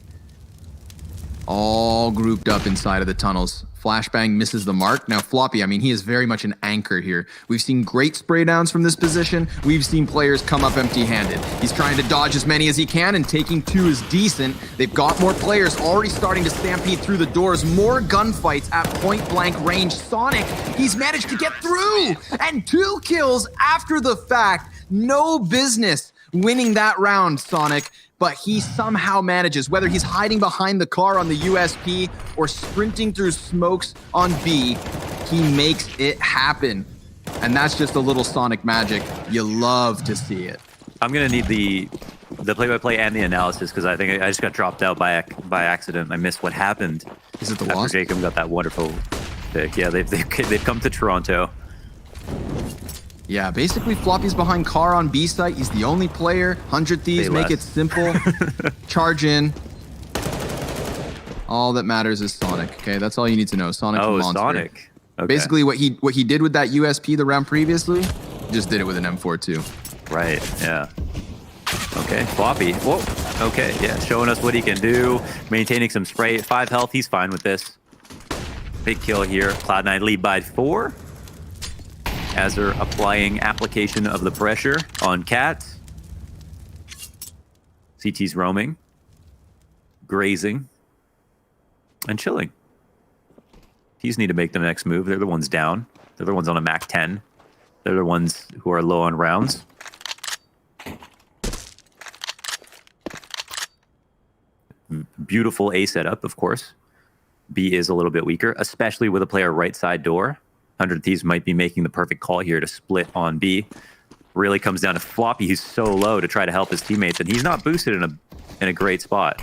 All grouped up inside of the tunnels. Flashbang misses the mark. Now, Floppy, I mean, he is very much an anchor here. We've seen great spray downs from this position. We've seen players come up empty-handed. He's trying to dodge as many as he can, and taking 2 is decent. They've got more players already starting to stampede through the doors. More gunfights at point-blank range. Sonic, he's managed to get through! And 2 kills after the fact. No business winning that round, Sonic. But he somehow manages, whether he's hiding behind the car on the USP or sprinting through smokes on B, he makes it happen. And that's just a little Sonic magic. You love to see it. I'm going to need the play-by-play and the analysis because I think I just got dropped out by accident. I missed what happened. Is it the after loss? Jacob got that wonderful pick. Yeah, they've come to Toronto. Yeah, basically Floppy's behind car on B site. He's the only player. 100 Thieves, make it simple. Charge in. All that matters is Sonic, okay? That's all you need to know. Sonic's a monster. Sonic. Okay. Basically what he did with that USP the round previously, just did it with an M4 too. Right, yeah. Okay, Floppy. Whoa. Okay, yeah, showing us what he can do. Maintaining some spray. 5 health, he's fine with this. Big kill here. Cloud9 lead by 4. As they're applying application of the pressure on Cat. CT's roaming. Grazing. And chilling. These need to make the next move. They're the ones down. They're the ones on a Mac 10. They're the ones who are low on rounds. Beautiful A setup, of course. B is a little bit weaker, especially with a player right side door. 100 Thieves might be making the perfect call here to split on B. Really comes down to Floppy, who's so low to try to help his teammates, and he's not boosted in a great spot.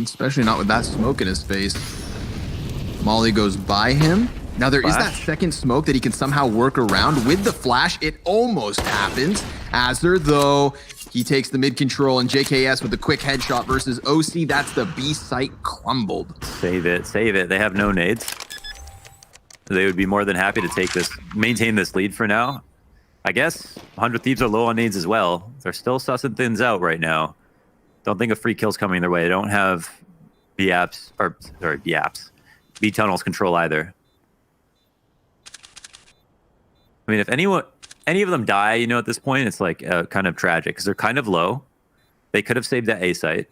Especially not with that smoke in his face. Molly goes by him. Now there is that second smoke that he can somehow work around. With the flash, it almost happens. Azur, though, he takes the mid control, and JKS with the quick headshot versus OC. That's the B site crumbled. Save it, save it. They have no nades. They would be more than happy to take this, maintain this lead for now. I guess 100 Thieves are low on nades as well. They're still sussing things out right now. Don't think a free kill's coming their way. They don't have B tunnels control either. I mean, if any of them die, you know, at this point, it's like kind of tragic because they're kind of low. They could have saved that A site.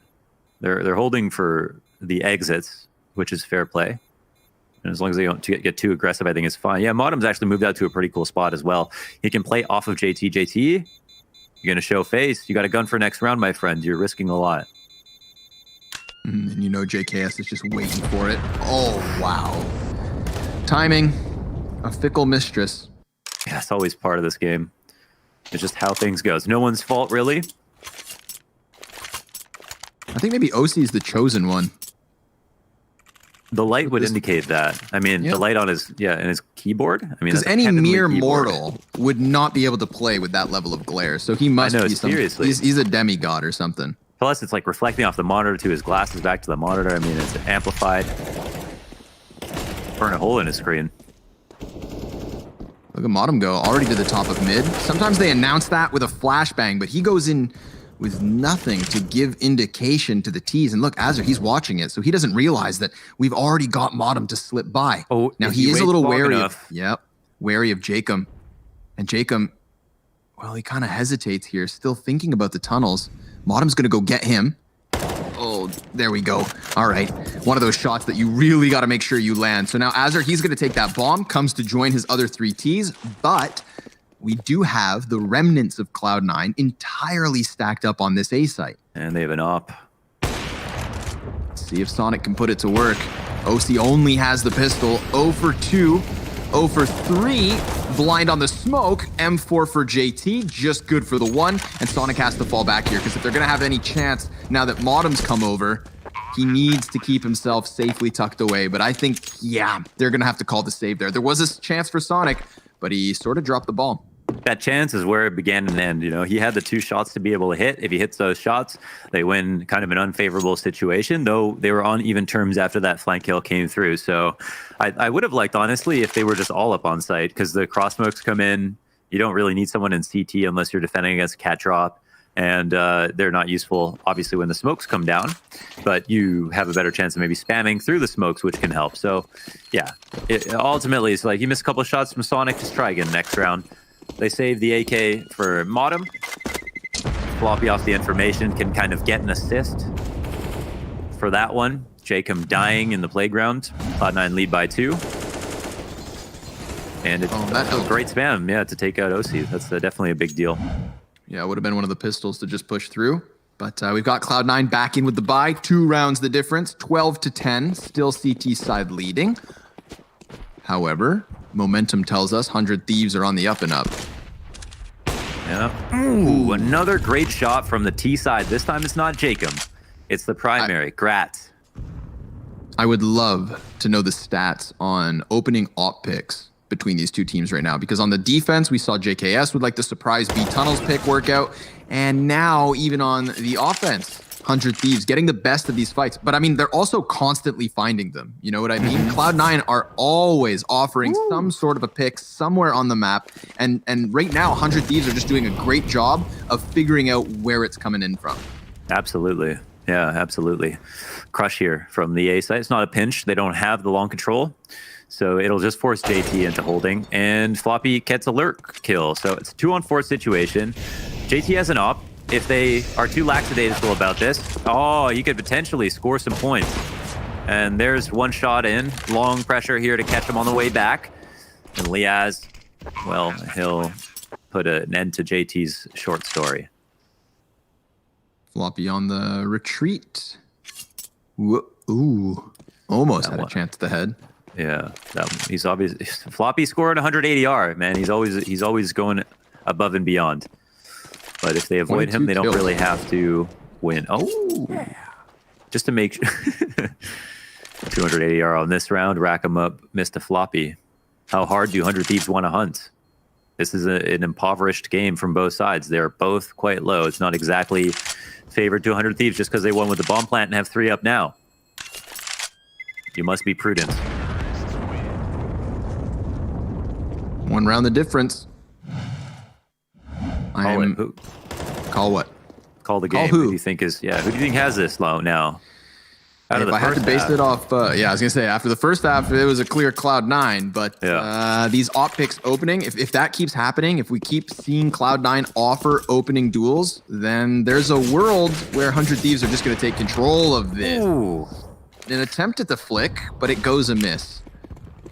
They're holding for the exits, which is fair play. And as long as they don't get too aggressive, I think it's fine. Yeah, Modem's actually moved out to a pretty cool spot as well. He can play off of JT. JT, you're going to show face. You got a gun for next round, my friend. You're risking a lot. And you know JKS is just waiting for it. Oh, wow. Timing, a fickle mistress. Yeah, it's always part of this game. It's just how things go. It's no one's fault, really. I think maybe OC is the chosen one. The light would indicate that. I mean, the light on his in his keyboard. I mean, because any mere mortal would not be able to play with that level of glare. So he must be seriously. He's a demigod or something. Plus, it's like reflecting off the monitor to his glasses back to the monitor. I mean, it's amplified. Burn a hole in his screen. Look at Modem go already to the top of mid. Sometimes they announce that with a flashbang, but he goes in with nothing to give indication to the T's. And look, Azur, he's watching it, so he doesn't realize that we've already got Modem to slip by. Oh, now he is a little wary wary of Jacob. And Jacob, well, he kind of hesitates here, still thinking about the tunnels. Modem's going to go get him. Oh, there we go. All right. One of those shots that you really got to make sure you land. So now Azur, he's going to take that bomb, comes to join his other 3 T's, but we do have the remnants of Cloud9 entirely stacked up on this A site. And they have an op. Let's see if Sonic can put it to work. OC only has the pistol. 0 for 2. 0 for 3. Blind on the smoke. M4 for JT. Just good for the 1. And Sonic has to fall back here because if they're going to have any chance now that Modem's come over, he needs to keep himself safely tucked away. But I think, they're going to have to call the save there. There was a chance for Sonic, but he sort of dropped the ball. That chance is where it began and ended. You know, he had the 2 shots to be able to hit. If he hits those shots, they win kind of an unfavorable situation, though they were on even terms after that flank kill came through. So I would have liked, honestly, if they were just all up on site because the cross smokes come in. You don't really need someone in CT unless you're defending against cat drop. And they're not useful, obviously, when the smokes come down. But you have a better chance of maybe spamming through the smokes, which can help. So, yeah, ultimately, it's like you miss a couple of shots from Sonic, just try again next round. They save the AK for Modem. Floppy off the information can kind of get an assist for that one. Jacob dying in the playground. Cloud9 lead by 2. And it's a great spam, to take out OC. That's definitely a big deal. Yeah, it would have been one of the pistols to just push through. But we've got Cloud9 back in with the buy. 2 rounds the difference. 12 to 10. Still CT side leading. However, momentum tells us 100 Thieves are on the up and up. Yeah. Ooh, another great shot from the T side. This time it's not Jacob. It's the primary, Grat. I would love to know the stats on opening op picks between these 2 teams right now, because on the defense, we saw JKS with like the surprise B tunnels pick workout. And now even on the offense, 100 Thieves getting the best of these fights. But I mean, they're also constantly finding them. You know what I mean? Cloud9 are always offering some sort of a pick somewhere on the map. And right now, 100 Thieves are just doing a great job of figuring out where it's coming in from. Absolutely. Yeah, absolutely. Crush here from the A side. It's not a pinch. They don't have the long control. So it'll just force JT into holding. And Floppy gets a lurk kill. So it's a 2-on-4 situation. JT has an op. If they are too lackadaisical about this, you could potentially score some points. And there's one shot in. Long pressure here to catch him on the way back. And Liaz, well, he'll put an end to JT's short story. Floppy on the retreat. Ooh. Almost had a chance at the head. Yeah, he's obviously Floppy scored 180R, man. He's always going above and beyond. But if they avoid him, they don't really have to win. Oh, just to make 280R on this round, rack him up, missed a Floppy. How hard do 100 Thieves want to hunt? This is an impoverished game from both sides. They're both quite low. It's not exactly favored to 100 Thieves just because they won with the bomb plant and have 3 up now. You must be prudent. 1 round the difference. Call what? Call the game. Call who? Who do you think has this low now? Out of If the I had to first base half. it off, yeah, I was gonna say after the first half, it was a clear Cloud9. But Yeah. these op picks opening, if that keeps happening, if we keep seeing Cloud9 offer opening duels, then there's a world where 100 Thieves are just gonna take control of this. Ooh. An attempt at the flick, but it goes amiss.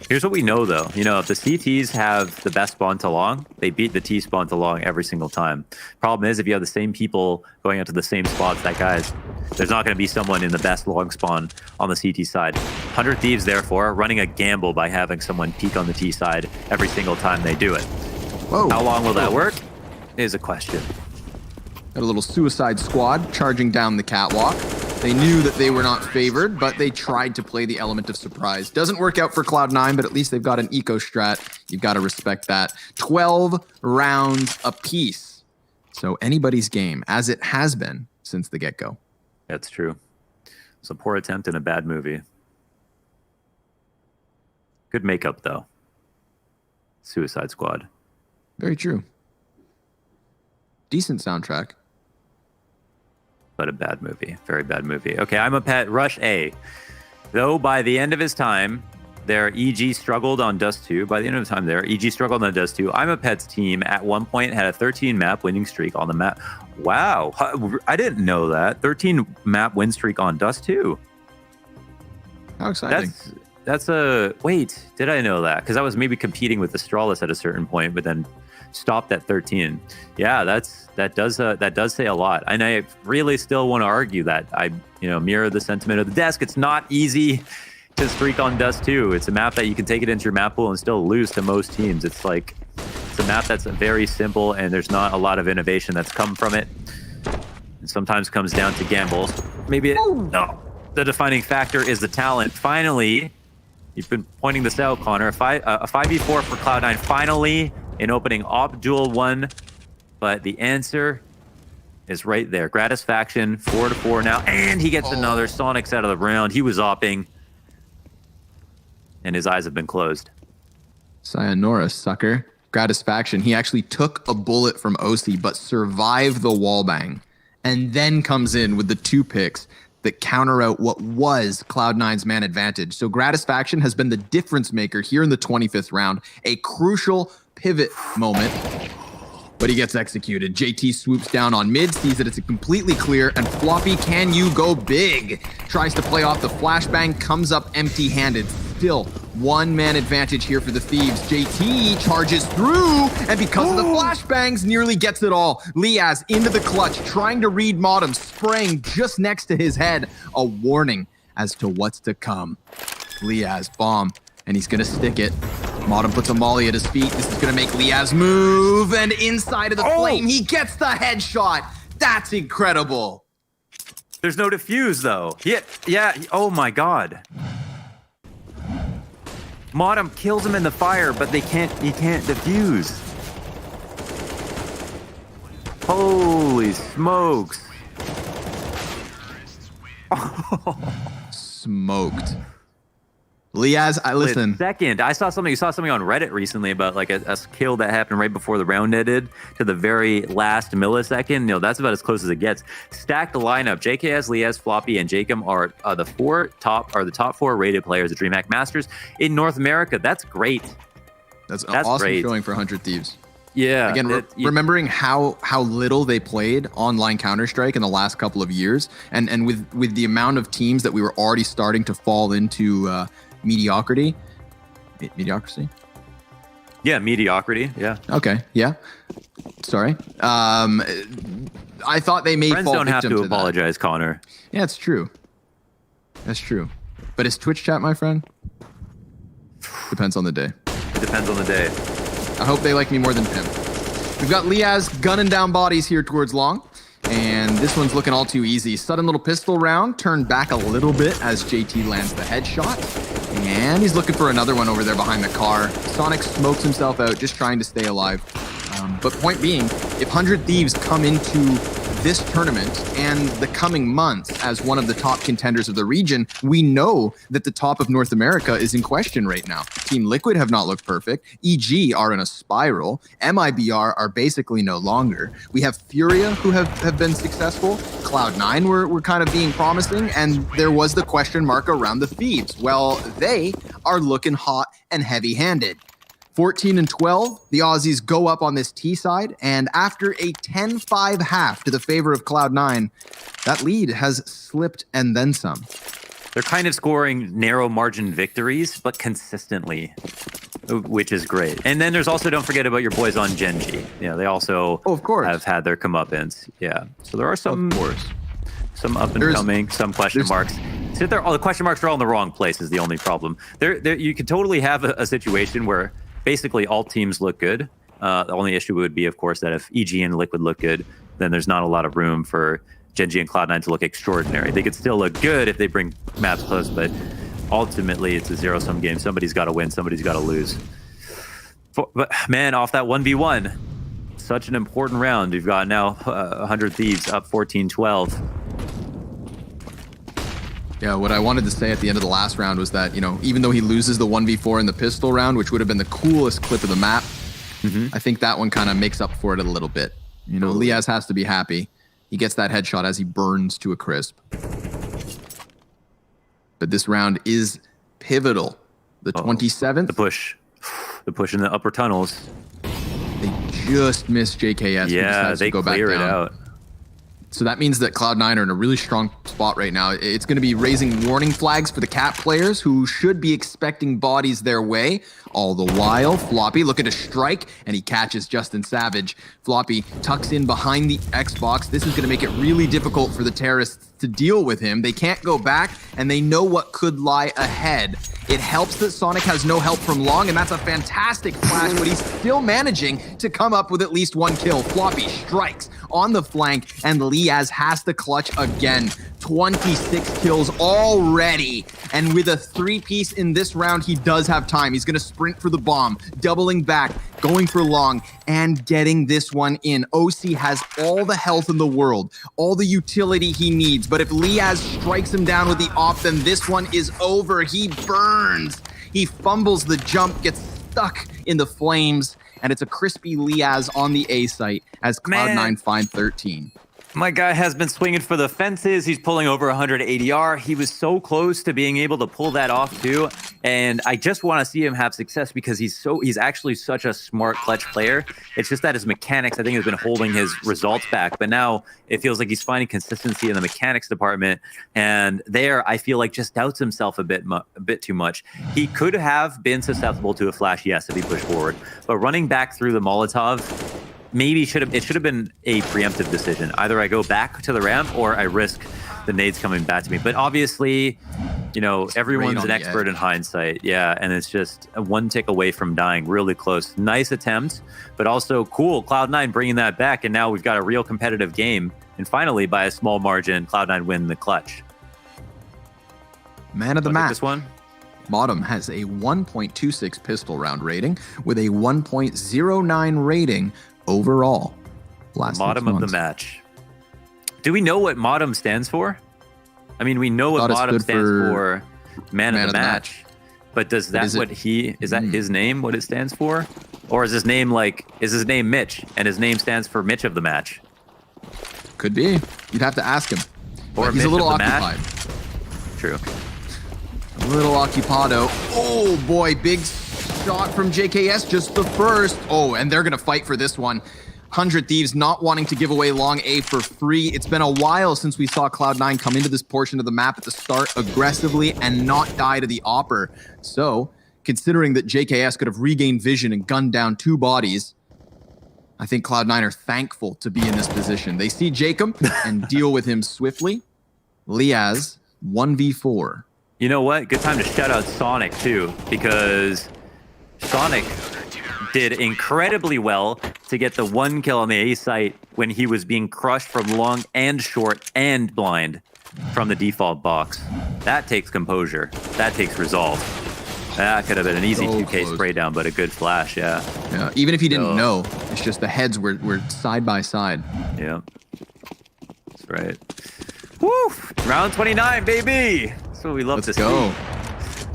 Here's what we know, though. You know, if the CTs have the best spawn to long, they beat the T spawn to long every single time. Problem is, if you have the same people going out to the same spots, there's not going to be someone in the best long spawn on the CT side. 100 Thieves, therefore, running a gamble by having someone peek on the T side every single time they do it. Whoa. How long will that work is a question. Got a little suicide squad charging down the catwalk. They knew that they were not favored, but they tried to play the element of surprise. Doesn't work out for Cloud9, but at least they've got an eco strat. You've got to respect that. 12 rounds apiece. So anybody's game, as it has been since the get-go. That's true. It's a poor attempt in a bad movie. Good makeup, though. Suicide Squad. Very true. Decent soundtrack. But a bad movie. Very bad movie. Okay, I'm a pet. Rush A. Though by the end of his time, their EG struggled on Dust 2. By the end of the time there, EG struggled on Dust 2. I'm a Pet's team at one point had a 13 map winning streak on the map. Wow. I didn't know that. 13 map win streak on Dust 2. How exciting. That's a... Wait, did I know that? Because I was maybe competing with Astralis at a certain point, but then stopped at 13. Yeah, that does say a lot. And I really still want to argue that I mirror the sentiment of the desk. It's not easy to streak on Dust 2. It's a map that you can take it into your map pool and still lose to most teams. It's a map that's very simple and there's not a lot of innovation that's come from it. It sometimes comes down to gambles. Maybe no. The defining factor is the talent. Finally, you've been pointing this out, Connor. A 5v4 for Cloud9. Finally, in opening op duel 1, but the answer is right there. Gratisfaction 4-4 now, and he gets another. Sonic's out of the round. He was opping, and his eyes have been closed. Sayonara, sucker. Gratisfaction. He actually took a bullet from OC, but survived the wallbang, and then comes in with the 2 picks that counter out what was Cloud9's man advantage. So Gratisfaction has been the difference maker here in the 25th round, a crucial pivot moment, but he gets executed. JT swoops down on mid, sees that it's completely clear, and Floppy, can you go big? Tries to play off the flashbang, comes up empty-handed. Still, 1-man advantage here for the Thieves. JT charges through, and because of the flashbangs, nearly gets it all. Liaz into the clutch, trying to read Modem, spraying just next to his head. A warning as to what's to come. Liaz bomb, and he's gonna stick it. Modem puts a molly at his feet. This is gonna make Liaz move, and inside of the flame, he gets the headshot. That's incredible. There's no defuse though. Yeah. Oh my god. Modem kills him in the fire, but he can't defuse. Holy smokes. Smoked. Liaz, listen. Second, you saw something on Reddit recently about like a kill that happened right before the round ended to the very last millisecond. That's about as close as it gets. Stacked lineup. JKS, Liaz, Floppy, and Jacob are the top 4 rated players at DreamHack Masters in North America. That's great. That's an awesome great. showing for 100 Thieves. Yeah. Again, remembering how little they played online Counter-Strike in the last couple of years, and with the amount of teams that we were already starting to fall into mediocrity. Yeah, mediocrity. Yeah. Okay. Yeah. Sorry. I thought they may Friends fall don't have victim to to that. apologize, Connor. Yeah, it's true. That's true. But is Twitch chat, my friend? Depends on the day. It depends on the day. I hope they like me more than Pimp. We've got Liaz gunning down bodies here towards long. And this one's looking all too easy. Sudden little pistol round, turned back a little bit as JT lands the headshot. And he's looking for another one over there behind the car. Sonic smokes himself out, just trying to stay alive. But point being, if 100 Thieves come into this tournament and the coming months as one of the top contenders of the region, we know that the top of North America is in question right now. Team Liquid have not looked perfect. EG are in a spiral. MIBR are basically no longer. We have Furia who have been successful. Cloud9 were kind of being promising, and there was the question mark around the Thieves. Well, they are looking hot and heavy-handed. 14 and 12, the Aussies go up on this T side, and after a 10-5 half to the favor of Cloud9, that lead has slipped and then some. They're kind of scoring narrow margin victories, but consistently, which is great. And then there's also, don't forget about your boys on Genji. You know, they also of course have had their comeuppance. Yeah, so there are some, of course, some up and coming, some question marks. Sit there, all the question marks are all in the wrong place is the only problem. There, you could totally have a situation where basically all teams look good. The only issue would be, of course, that if EG and Liquid look good, then there's not a lot of room for Genji and Cloud9 to look extraordinary. They could still look good if they bring maps close, but ultimately it's a zero-sum game. Somebody's got to win, somebody's got to lose. But man, off that 1v1, such an important round. You've got now 100 Thieves up 14-12. Yeah, what I wanted to say at the end of the last round was that, you know, even though he loses the 1v4 in the pistol round, which would have been the coolest clip of the map, I think that one kind of makes up for it a little bit. You know, Liaz has to be happy. He gets that headshot as he burns to a crisp. But this round is pivotal. The 27th. The push in the upper tunnels. They just missed JKS. Yeah, they clear it out. So that means that Cloud9 are in a really strong spot right now. It's going to be raising warning flags for the Cat players who should be expecting bodies their way. All the while, Floppy looking to strike, and he catches Justin Savage. Floppy tucks in behind the Xbox. This is going to make it really difficult for the terrorists to deal with him. They can't go back, and they know what could lie ahead. It helps that Sonic has no help from Long, and that's a fantastic flash, but he's still managing to come up with at least one kill. Floppy strikes on the flank, and Liaz has to clutch again. 26 kills already, and with a 3-piece in this round, he does have time. He's going to sprint for the bomb, doubling back, going for Long, and getting this one in. OC has all the health in the world, all the utility he needs, but if Liaz strikes him down with the op, then this one is over. He burns. He fumbles the jump, gets stuck in the flames, and it's a crispy Liaz on the A site as Cloud9 find 13. My guy has been swinging for the fences. He's pulling over 100 ADR. He was so close to being able to pull that off too. And I just want to see him have success because he's actually such a smart clutch player. It's just that his mechanics, I think, has been holding his results back. But now it feels like he's finding consistency in the mechanics department. And there, I feel like just doubts himself a bit too much. He could have been susceptible to a flash, yes, if he pushed forward. But running back through the Molotov, maybe it should have been a preemptive decision. Either I go back to the ramp or I risk the nades coming back to me. But obviously, you know, everyone's an expert in hindsight. Yeah, and it's just one tick away from dying. Really close. Nice attempt, but also cool. Cloud9 bringing that back, and now we've got a real competitive game. And finally, by a small margin, Cloud9 win the clutch. Man of the match. This one? Bottom has a 1.26 pistol round rating with a 1.09 rating overall. Bottom of the match. Do we know what Modem stands for? I mean, we know what Modem stands for man of the match. But does that is that his name, what it stands for? Or is his name Mitch and his name stands for Mitch of the match? Could be. You'd have to ask him. Or he's a little occupied. True. A little occupado. Oh boy, big shot from JKS, just the first. Oh, and they're gonna fight for this one. 100 Thieves not wanting to give away long A for free. It's been a while since we saw Cloud9 come into this portion of the map at the start aggressively and not die to the Opper. So, considering that JKS could have regained vision and gunned down 2 bodies, I think Cloud9 are thankful to be in this position. They see Jacob and deal with him swiftly. Liaz, 1v4. You know what? Good time to shout out Sonic too, because Sonic did incredibly well to get the 1 kill on the A site when he was being crushed from long and short and blind from the default box. That takes composure. That takes resolve. That could have been an easy 2K spray down, but a good flash, yeah. Yeah, even if he didn't know, it's just the heads were side by side. Yeah. right. Woo! Round 29, baby. That's what we love to Go. see.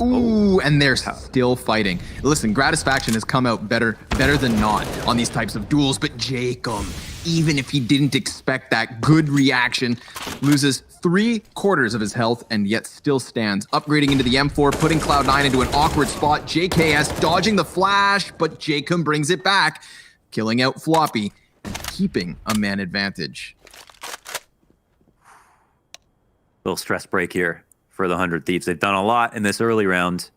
Ooh, and they're still fighting. Listen, Gratisfaction has come out better than not on these types of duels, but Jacob, even if he didn't expect that good reaction, loses 3/4 of his health and yet still stands, upgrading into the M4, putting Cloud9 into an awkward spot. JKS dodging the flash, but Jacob brings it back, killing out Floppy and keeping a man advantage. Little stress break here for the 100 Thieves. They've done a lot in this early round.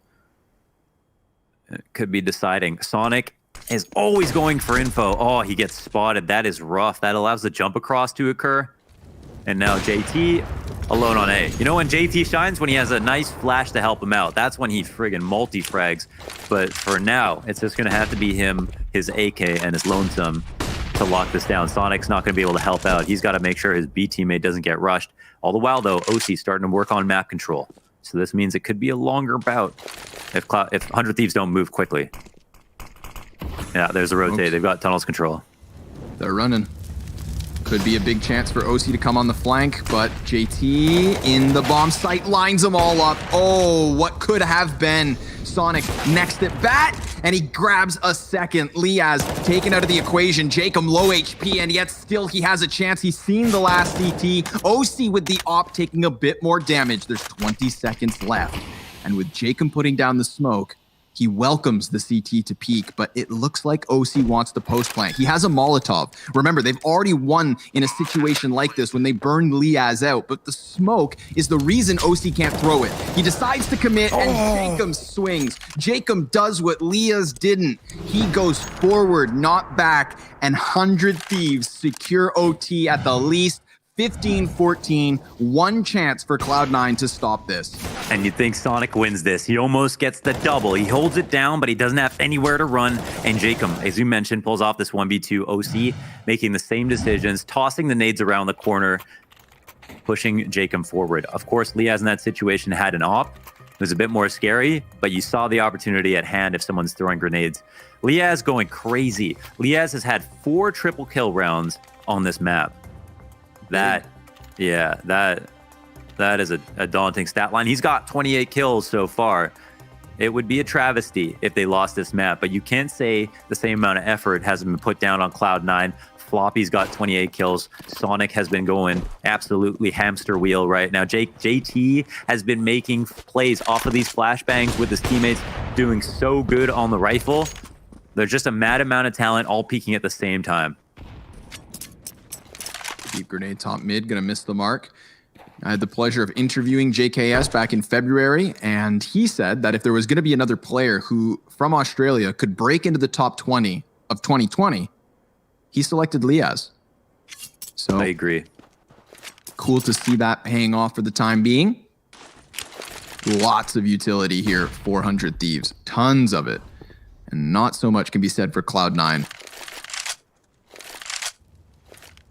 It could be deciding. Sonic is always going for info. Oh, he gets spotted. That is rough. That allows the jump across to occur. And now JT alone on A. You know when JT shines? When he has a nice flash to help him out. That's when he friggin' multi-frags. But for now, it's just going to have to be him, his AK, and his lonesome to lock this down. Sonic's not going to be able to help out. He's got to make sure his B teammate doesn't get rushed. All the while, though, OC's starting to work on map control. So this means it could be a longer bout if 100 Thieves don't move quickly. Yeah, there's a rotate. They've got tunnels control. They're running. Could be a big chance for OC to come on the flank, but JT in the bomb site lines them all up. Oh, what could have been Sonic next at bat, and he grabs a second. Liaz taken out of the equation. Jacob low HP, and yet still he has a chance. He's seen the last CT. OC with the op taking a bit more damage. There's 20 seconds left, and with Jacob putting down the smoke, he welcomes the CT to peak, but it looks like OC wants the post plant. He has a Molotov. Remember, they've already won in a situation like this when they burned Liaz out, but the smoke is the reason OC can't throw it. He decides to commit, and Jacob swings. Jacob does what Liaz didn't. He goes forward, not back, and 100 Thieves secure OT at the least. 15-14, one chance for Cloud9 to stop this. And you think Sonic wins this. He almost gets the double. He holds it down, but he doesn't have anywhere to run. And Jacob, as you mentioned, pulls off this 1v2. OC making the same decisions, tossing the nades around the corner, pushing Jacob forward. Of course, Liaz in that situation had an op. It was a bit more scary, but you saw the opportunity at hand if someone's throwing grenades. Liaz going crazy. Liaz has had 4 triple kill rounds on this map. That is a daunting stat line. He's got 28 kills so far. It would be a travesty if they lost this map, but you can't say the same amount of effort hasn't been put down on Cloud9. Floppy's got 28 kills. Sonic has been going absolutely hamster wheel right now. JT has been making plays off of these flashbangs with his teammates, doing so good on the rifle. They're just a mad amount of talent all peaking at the same time. Deep grenade top mid, gonna miss the mark. I had the pleasure of interviewing JKS back in February, and he said that if there was gonna be another player who, from Australia, could break into the top 20 of 2020, he selected Liaz. So I agree. Cool to see that paying off for the time being. Lots of utility here, 400 Thieves, tons of it. And not so much can be said for Cloud9.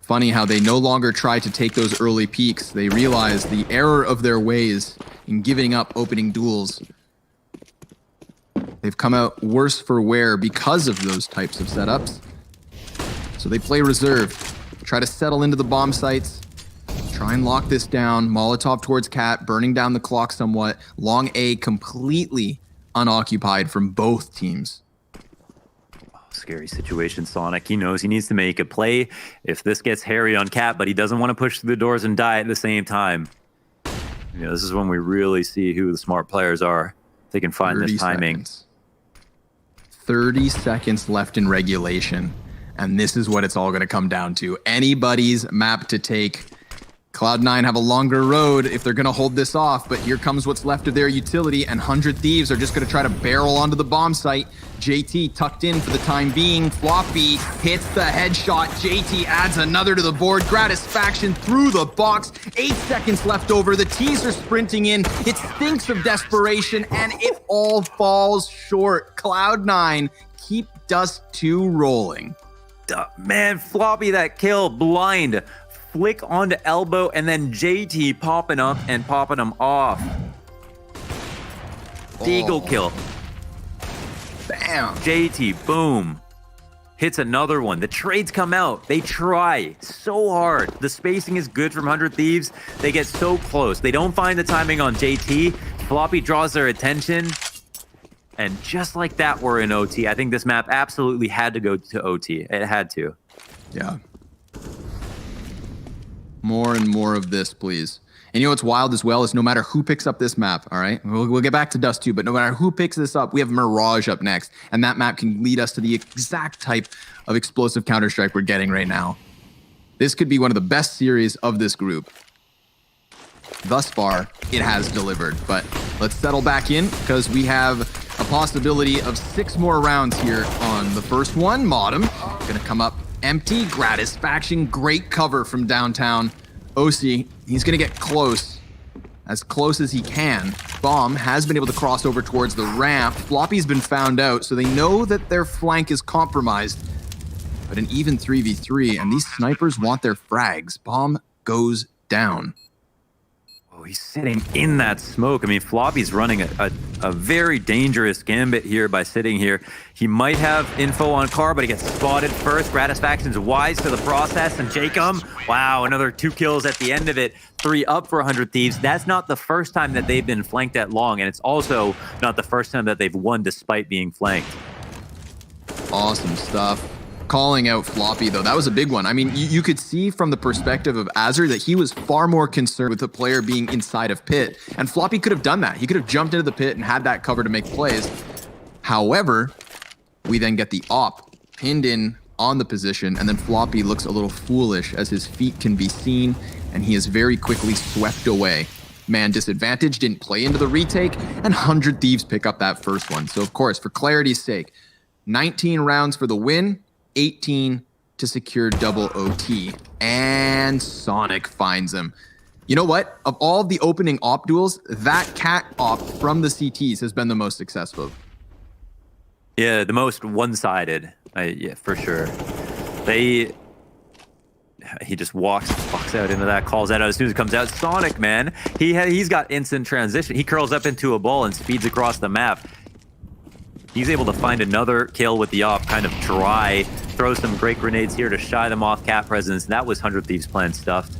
Funny how they no longer try to take those early peaks. They realize the error of their ways in giving up opening duels. They've come out worse for wear because of those types of setups. So they play reserve, try to settle into the bomb sites, try and lock this down. Molotov towards Cat, burning down the clock somewhat. Long A completely unoccupied from both teams. Scary situation, Sonic. He knows he needs to make a play if this gets hairy on Cat, but he doesn't want to push through the doors and die at the same time. You know, this is when we really see who the smart players are. They can find this timing. 30 seconds left in regulation, and this is what it's all going to come down to. Anybody's map to take. Cloud9 have a longer road if they're going to hold this off, but here comes what's left of their utility, and 100 Thieves are just going to try to barrel onto the bomb site. JT tucked in for the time being. Floppy hits the headshot. JT adds another to the board. Gratisfaction through the box. 8 seconds left over. The T's are sprinting in. It stinks of desperation, and it all falls short. Cloud9 keep Dust 2 rolling. Man, Floppy, that kill, blind. Flick onto elbow, and then JT popping up and popping him off. Deagle kill. Bam. JT, boom. hits another one. The trades come out. They try so hard. The spacing is good from 100 Thieves. They get so close. They don't find the timing on JT. Floppy draws their attention. And just like that, we're in OT. I think this map absolutely had to go to OT. It had to. Yeah. More and more of this, please. And you know what's wild as well is no matter who picks up this map, all right? We'll get back to Dust 2, but no matter who picks this up, we have Mirage up next. And that map can lead us to the exact type of explosive Counter-Strike we're getting right now. This could be one of the best series of this group. Thus far, it has delivered. But let's settle back in because we have a possibility of 6 more rounds here on the first one. Modem gonna come up empty. Gratisfaction, great cover from downtown. OC, he's going to get close as he can. Bomb has been able to cross over towards the ramp. Floppy's been found out, so they know that their flank is compromised. But an even 3v3, and these snipers want their frags. Bomb goes down. Oh, he's sitting in that smoke. I mean, Floppy's running a very dangerous gambit here by sitting here. He might have info on Car, but he gets spotted first. Gratisfaction's wise to the process, and Jacob, wow, another 2 kills at the end of it. 3 up for 100 Thieves. That's not the first time that they've been flanked that long, and it's also not the first time that they've won despite being flanked. Awesome stuff. Calling out Floppy, though, that was a big one. I mean, you could see from the perspective of Azur that he was far more concerned with the player being inside of pit, and Floppy could have done that. He could have jumped into the pit and had that cover to make plays. However, we then get the op pinned in on the position, and then Floppy looks a little foolish as his feet can be seen, and he is very quickly swept away. Man disadvantage, didn't play into the retake, and 100 Thieves pick up that first one. So, of course, for clarity's sake, 19 rounds for the win, 18 to secure double OT. And Sonic finds him. You know what? Of all the opening op duels, that cat op from the CTs has been the most successful. Yeah, the most one-sided. Yeah, for sure. He just walks out into that, calls that out as soon as it comes out. Sonic, man, he's got instant transition. He curls up into a ball and speeds across the map. He's able to find another kill with the op, kind of dry, throw some great grenades here to shy them off cat presence. That was 100 Thieves plan stuffed.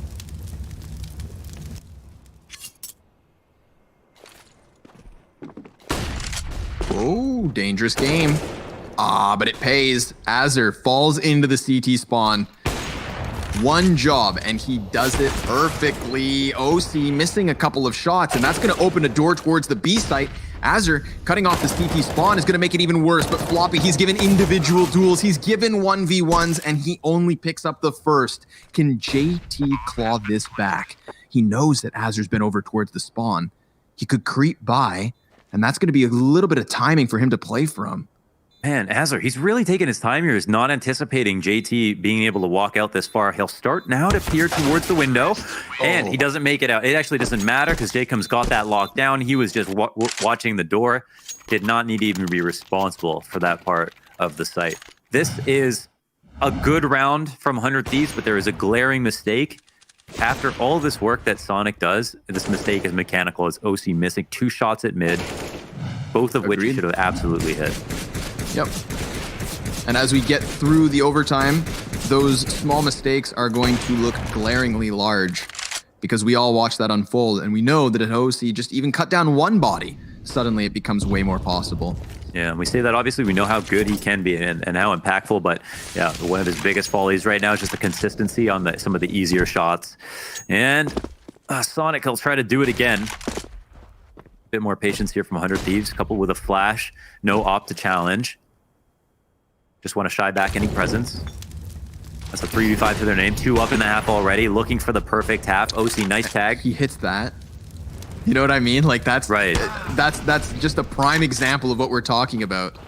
Oh, dangerous game. But it pays. Azur falls into the CT spawn. One job, and he does it perfectly. OC missing a couple of shots, and that's going to open a door towards the B site. Azur cutting off the CT spawn is going to make it even worse, but Floppy, he's given individual duels. He's given 1v1s, and he only picks up the first. Can JT claw this back? He knows that Azur's been over towards the spawn. He could creep by, and that's going to be a little bit of timing for him to play from. Man, Azur, he's really taking his time here. He's not anticipating JT being able to walk out this far. He'll start now to peer towards the window, and he doesn't make it out. It actually doesn't matter because Jacob's got that locked down. He was just watching the door. Did not need to even be responsible for that part of the site. This is a good round from 100 Thieves, but there is a glaring mistake. After all this work that Sonic does, this mistake is mechanical. It's OC missing 2 shots at mid, both of which he should have absolutely hit. Yep. And as we get through the overtime, those small mistakes are going to look glaringly large because we all watch that unfold, and we know that if OC just even cut down one body, suddenly it becomes way more possible. Yeah, and we say that obviously we know how good he can be and how impactful, but yeah, one of his biggest follies right now is just the consistency on some of the easier shots. And Sonic, he'll try to do it again. Bit more patience here from 100 Thieves, coupled with a flash, no op to challenge. Just want to shy back any presence. That's a 3v5 to their name. 2 up in the half already, looking for the perfect half. OC, nice tag. He hits that. You know what I mean? Like that's right. That's just a prime example of what we're talking about.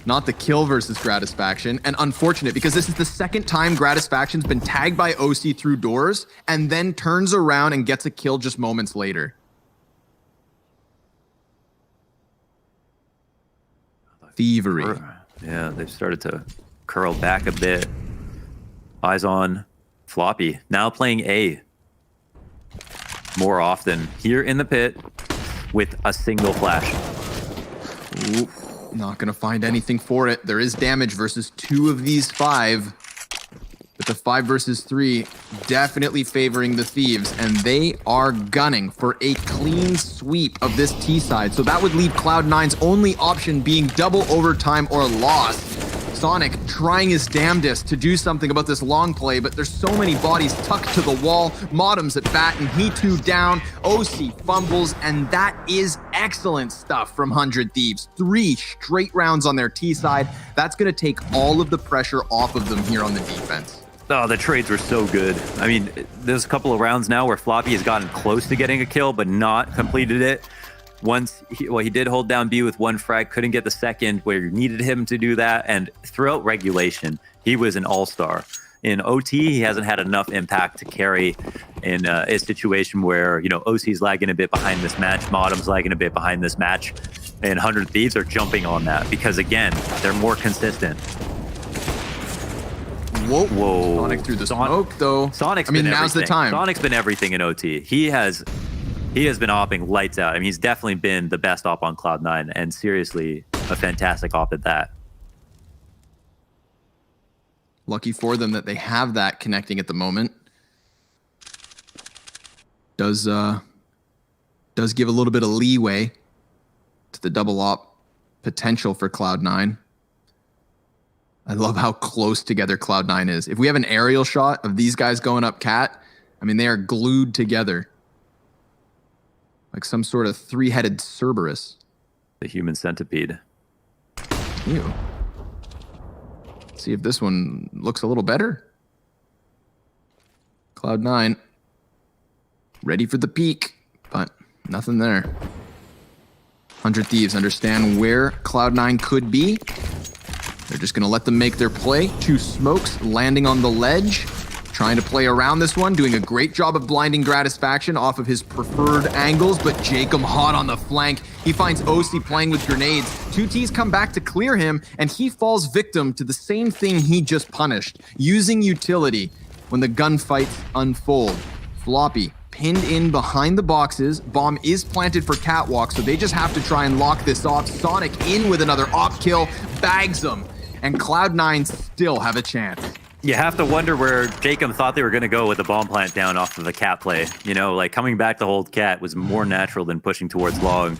Not the kill versus Gratisfaction, and unfortunate because this is the second time Gratisfaction's been tagged by OC through doors and then turns around and gets a kill just moments later. Thievery. Yeah, they've started to curl back a bit. Eyes on Floppy. Now playing A more often here in the pit with a single flash. Not gonna find anything for it. There is damage versus 2 of these 5. But the 5 versus 3 definitely favoring the Thieves, and they are gunning for a clean sweep of this T side. So that would leave Cloud9's only option being double overtime or loss. Sonic trying his damnedest to do something about this long play, but there's so many bodies tucked to the wall. Modem's at bat, and he too down. OC fumbles, and that is excellent stuff from 100 Thieves. 3 straight rounds on their T side. That's going to take all of the pressure off of them here on the defense. Oh, the trades were so good. I mean, there's a couple of rounds now where Floppy has gotten close to getting a kill, but not completed it. He did hold down B with 1 frag, couldn't get the second where you needed him to do that. And throughout regulation, he was an all-star. In OT, he hasn't had enough impact to carry in a situation where, OC's lagging a bit behind this match, Modem's lagging a bit behind this match, and 100 Thieves are jumping on that because, again, they're more consistent. Whoa. Whoa. Sonic through the smoke, though. Now's the time. Sonic's been everything in OT. He has been opping lights out. I mean, he's definitely been the best op on Cloud9, and seriously, a fantastic op at that. Lucky for them that they have that connecting at the moment. Does give a little bit of leeway to the double op potential for Cloud9. I love how close together Cloud9 is. If we have an aerial shot of these guys going up cat, I mean, they are glued together. Like some sort of 3-headed Cerberus. The human centipede. Ew. See if this one looks a little better. Cloud9. Ready for the peak, but nothing there. 100 Thieves understand where Cloud9 could be. They're just going to let them make their play. 2 smokes landing on the ledge. Trying to play around this one. Doing a great job of blinding Gratisfaction off of his preferred angles. But Jacob hot on the flank. He finds OC playing with grenades. 2 Ts come back to clear him. And he falls victim to the same thing he just punished. Using utility when the gunfights unfold. Floppy pinned in behind the boxes. Bomb is planted for Catwalk. So they just have to try and lock this off. Sonic in with another op kill. Bags them. And Cloud9 still have a chance. You have to wonder where Jacob thought they were going to go with the bomb plant down off of the cat play. Like coming back to hold cat was more natural than pushing towards long.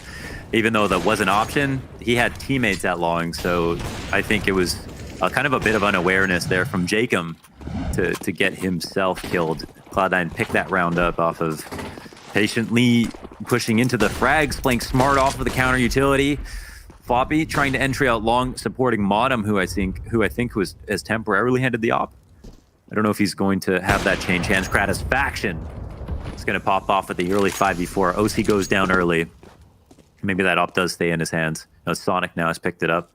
Even though that was an option, he had teammates at long. So I think it was kind of a bit of unawareness there from Jacob to get himself killed. Cloud9 picked that round up off of patiently pushing into the frags, playing smart off of the counter utility. Floppy trying to entry out long, supporting Modem, who I think has temporarily handed the op. I don't know if he's going to have that change hands. Gratisfaction is going to pop off at the early 5v4. OC goes down early. Maybe that op does stay in his hands. No, Sonic now has picked it up.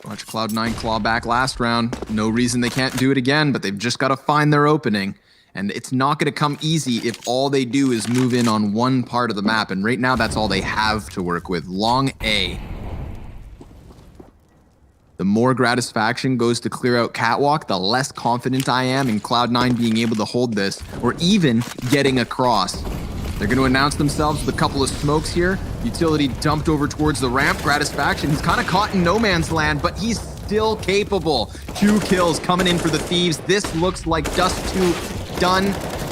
Watch Cloud9 claw back last round. No reason they can't do it again, but they've just got to find their opening. And it's not going to come easy if all they do is move in on one part of the map. And right now, that's all they have to work with. Long A. The more Gratisfaction goes to clear out Catwalk, the less confident I am in Cloud9 being able to hold this, or even getting across. They're going to announce themselves with a couple of smokes here. Utility dumped over towards the ramp. Gratisfaction, he's kind of caught in no man's land, but he's still capable. 2 kills coming in for the Thieves. This looks like Dust 2 done,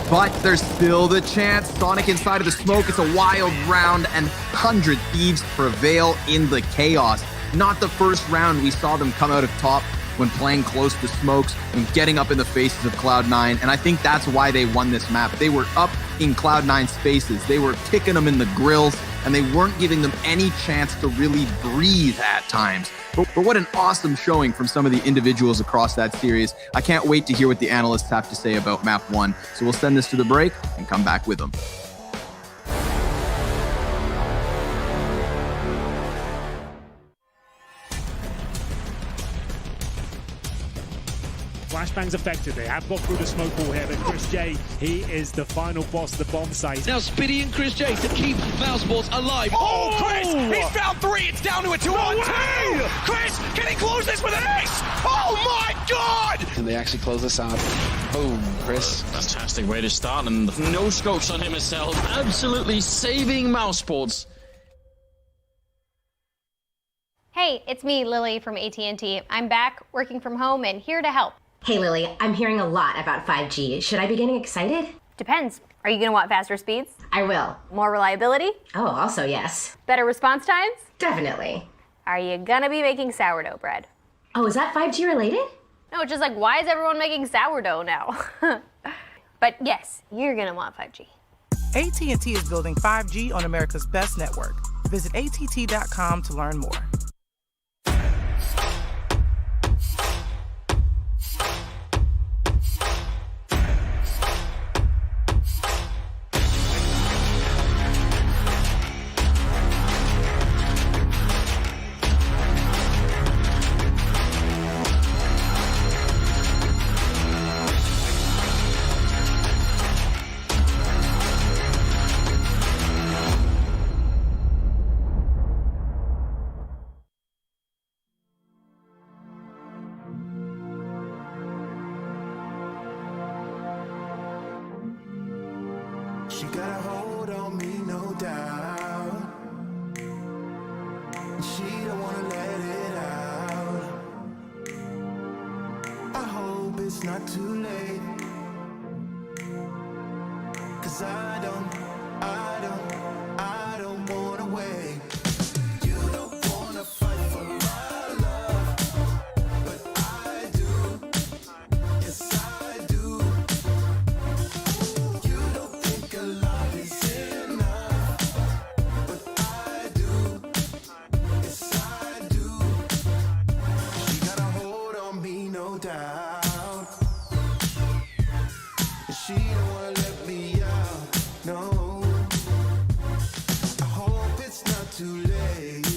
but there's still the chance. Sonic inside of the smoke. It's a wild round, and 100 Thieves prevail in the chaos. Not the first round we saw them come out of top when playing close to smokes and getting up in the faces of Cloud9, and I think that's why they won this map. They were up in Cloud9's faces. They were kicking them in the grills, and they weren't giving them any chance to really breathe at times. But what an awesome showing from some of the individuals across that series. I can't wait to hear what the analysts have to say about map 1. So we'll send this to the break and come back with them. Flashbang's affected. They have got through the smoke wall here, but Chris J, he is the final boss of the bomb site. Now Spitty and Chris J to keep Mousesports alive. Oh, Chris! He's found 3. It's down to a 2-on-2. Chris, can he close this with an ace? Oh my God! Can they actually close this out? Boom, Chris. Fantastic way to start, and no scopes on him himself. Absolutely saving Mouseboards. Hey, it's me, Lily from AT&T. I'm back, working from home, and here to help. Hey Lily, I'm hearing a lot about 5G. Should I be getting excited? Depends. Are you going to want faster speeds? I will. More reliability? Oh, also yes. Better response times? Definitely. Are you going to be making sourdough bread? Oh, is that 5G related? No, it's just like, why is everyone making sourdough now? But yes, you're going to want 5G. AT&T is building 5G on America's best network. Visit att.com to learn more. She got a hold on me, no doubt. She don't wanna let it out. I hope it's not too late. 'Cause I don't wanna wait. You don't wanna fight for our love, but I do. Yes, I do. You don't think a lot is enough, but I do. Yes, I do. She got a hold on me, no doubt. And she don't wanna let me out, no. I hope it's not too late.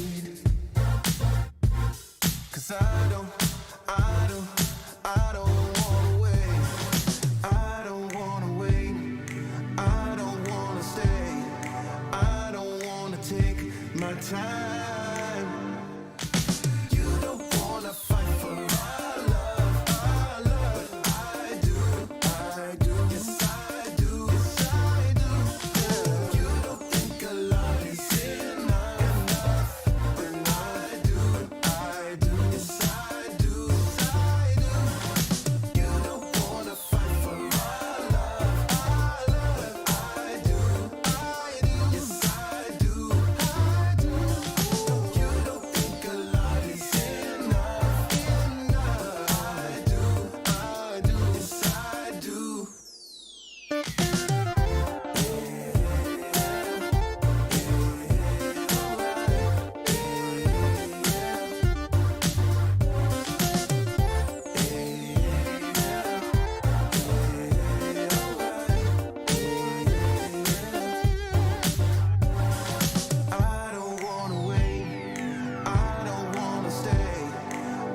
'Cause I don't wanna wait. I don't wanna wait. I don't wanna stay. I don't wanna take my time. You don't wanna fight for our love, but I do. Yes, I do. Yes, I do. You don't think a lot is enough, but I do. Yes, I do. You don't wanna fight for our love, but I do. Yes, I do. You don't think a lot is enough, I do. Yes, I do. I don't wanna wait. I don't wanna stay.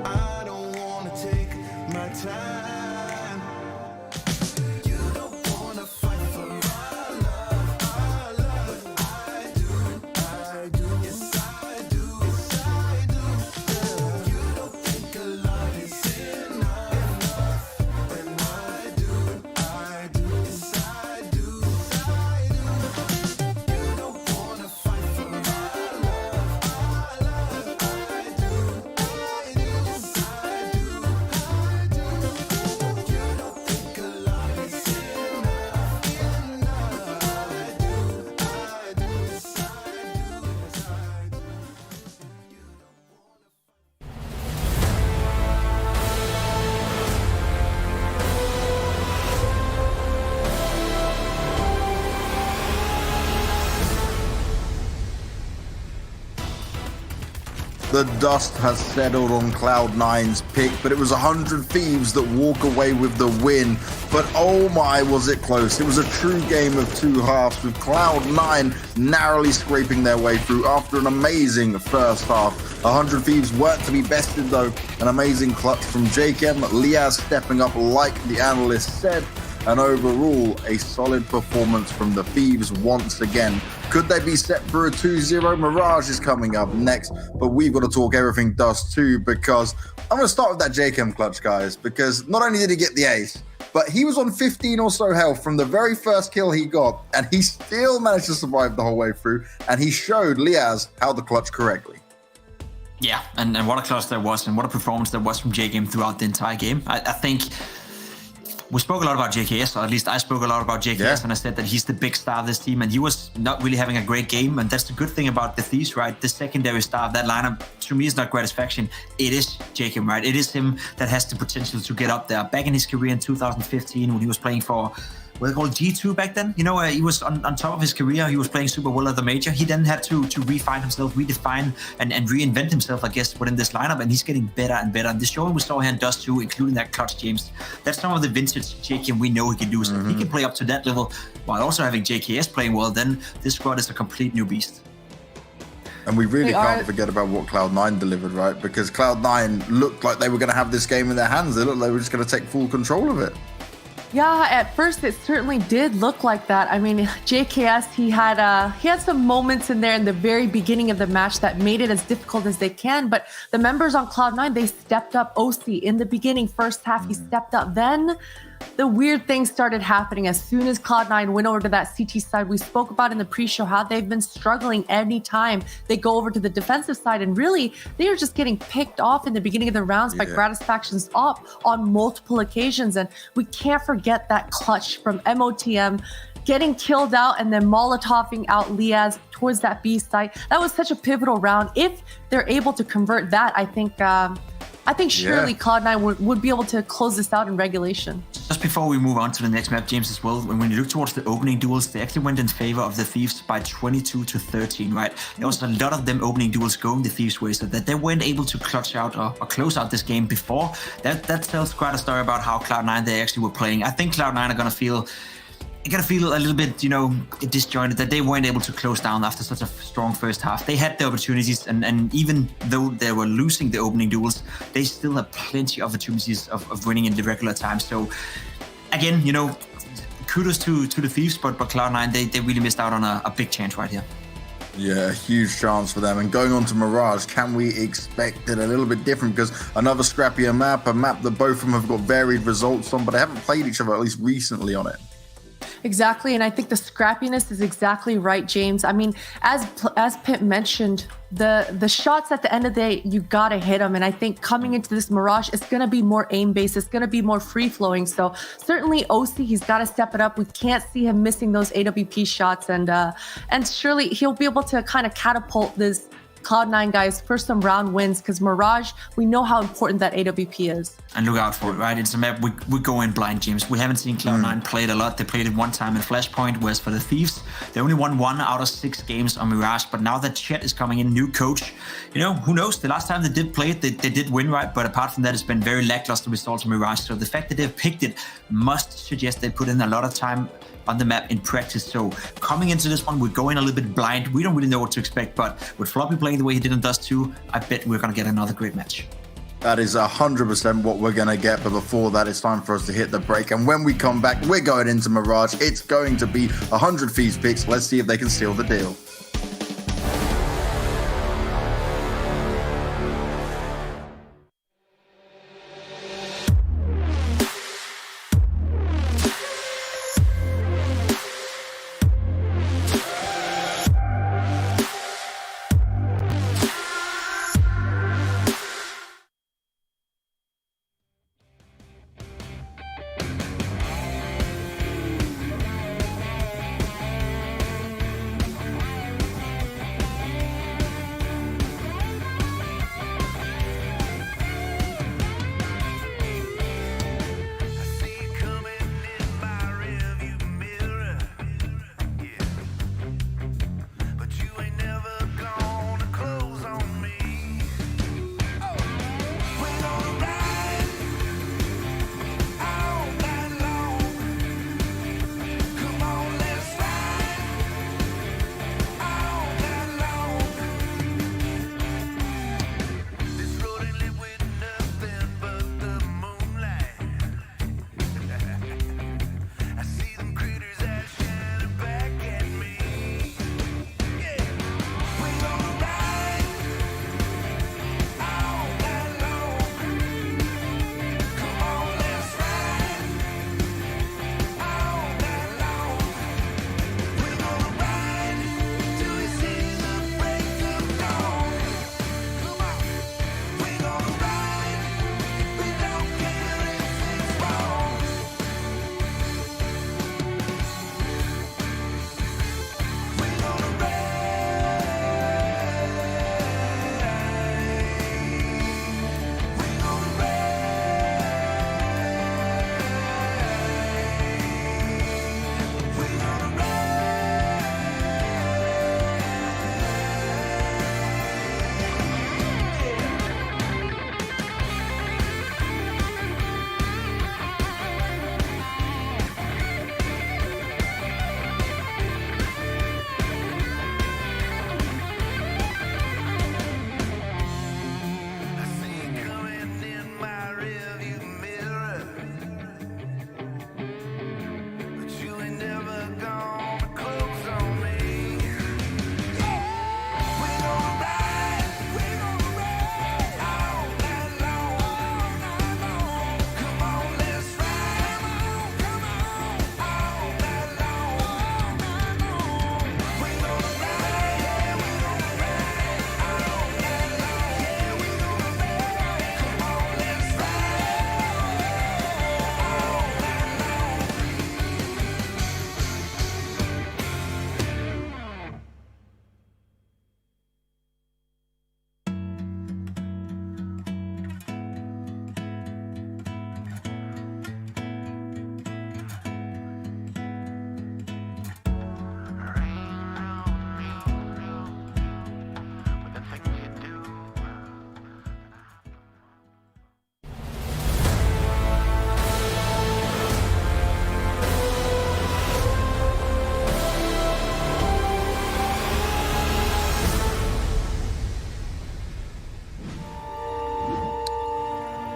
I don't wanna take my time. You don't wanna fight for our love, but I do. Yes, I do. Yes, I do. You don't think a lot is enough, and I do. Yes, I do. You don't wanna fight for our love, but I do. Yes, I do. You don't think a lot is enough, I do. Yes, I do. The dust has settled on Cloud9's pick, but it was 100 Thieves that walk away with the win. But oh my, was it close. It was a true game of two halves, with Cloud9 narrowly scraping their way through after an amazing first half. 100 Thieves weren't to be bested though. An amazing clutch from Jakem, Liaz stepping up like the analyst said. and overall a solid performance from the Thieves once again. Could they be set for a 2-0? Mirage is coming up next, but we've got to talk everything Dust too, because I'm going to start with that JChem clutch, guys, because not only did he get the ace, but he was on 15 or so health from the very first kill he got, and he still managed to survive the whole way through, and he showed Liaz how to clutch correctly. Yeah, and what a clutch there was, and what a performance there was from JChem throughout the entire game. I think we spoke a lot about JKS, or at least I spoke a lot about JKS, and I said that he's the big star of this team, and he was not really having a great game, and that's the good thing about the Thieves, right? The secondary star of that lineup, to me, is not Gratisfaction. It is JChem, right? It is him that has the potential to get up there. Back in his career in 2015, when he was playing for what they called G2 back then, you know, he was on top of his career. He was playing super well at the major. He then had to refine himself, redefine and reinvent himself, I guess, within this lineup, and he's getting better and better. And the showing we saw here in Dust 2, including that clutch, James, that's some of the vintage JChem we know he can do. So if he can play up to that level while also having JKS playing well, then this squad is a complete new beast. And we really can't forget about what Cloud9 delivered, right? Because Cloud9 looked like they were going to have this game in their hands. They looked like they were just going to take full control of it. Yeah, at first it certainly did look like that. I mean, JKS, he had some moments in there in the very beginning of the match that made it as difficult as they can. But the members on Cloud9, they stepped up. OC in the beginning, first half, he stepped up. Then the weird things started happening as soon as Cloud9 went over to that CT side. We spoke about in the pre-show how they've been struggling anytime they go over to the defensive side, and really they are just getting picked off in the beginning of the rounds by Gratisfaction's op on multiple occasions. And we can't forget that clutch from MOTM getting killed out and then Molotoving out Liaz towards that B site. That was such a pivotal round. If they're able to convert that, I think surely Cloud9 would be able to close this out in regulation. Just before we move on to the next map, James, as well, when you look towards the opening duels, they actually went in favor of the Thieves by 22-13, right? There was a lot of them opening duels going the Thieves' way, so that they weren't able to clutch out or close out this game before. That tells quite a story about how Cloud9 they actually were playing. I think Cloud9 are going to feel a little bit, you know, disjointed, that they weren't able to close down after such a strong first half. They had the opportunities, and even though they were losing the opening duels, they still have plenty of opportunities of winning in the regular time. So again, you know, kudos to the Thieves, but Cloud9, they really missed out on a big chance right here. Yeah, huge chance for them. And going on to Mirage, can we expect it a little bit different? Because another scrappier map, a map that both of them have got varied results on, but they haven't played each other, at least recently, on it. Exactly, and I think the scrappiness is exactly right, James. I mean, as Pip mentioned, the shots at the end of the day, you gotta hit them. And I think coming into this Mirage, it's gonna be more aim-based. It's gonna be more free-flowing. So certainly OC, he's gotta step it up. We can't see him missing those AWP shots, and surely he'll be able to kind of catapult this Cloud9 guys for some round wins, because Mirage, we know how important that AWP is. And look out for it, right? It's a map we go in blind, James. We haven't seen Cloud9 play it a lot. They played it one time in Flashpoint, whereas for the Thieves, they only won 1 out of 6 games on Mirage. But now that Chet is coming in, new coach, you know, who knows? The last time they did play it, they did win, right? But apart from that, it's been very lackluster results on Mirage. So the fact that they've picked it must suggest they put in a lot of time on the map in practice. So coming into this one, we're going a little bit blind. We don't really know what to expect, but with Floppy playing the way he did in Dust 2, I bet we're going to get another great match. That is 100% what we're going to get, but before that, it's time for us to hit the break. And when we come back, we're going into Mirage. It's going to be 100 Thieves picks. Let's see if they can seal the deal.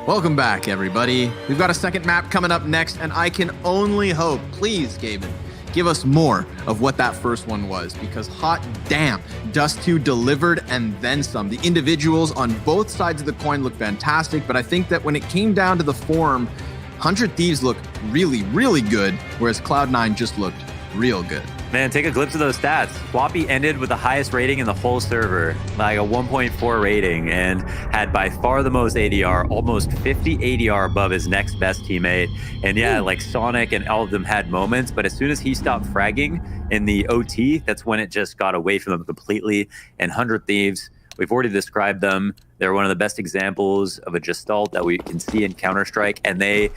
Welcome back, everybody. We've got a second map coming up next, and I can only hope, please, Gavin, give us more of what that first one was, because hot damn, Dust 2 delivered and then some. The individuals on both sides of the coin look fantastic, but I think that when it came down to the form, 100 Thieves looked really, really good, whereas Cloud9 just looked real good. Man, take a glimpse of those stats. Floppy ended with the highest rating in the whole server, like a 1.4 rating, and had by far the most ADR, almost 50 ADR above his next best teammate. And yeah, like Sonic and all of them had moments, but as soon as he stopped fragging in the OT, that's when it just got away from them completely. And 100 Thieves, we've already described them. They're one of the best examples of a gestalt that we can see in Counter-Strike, and they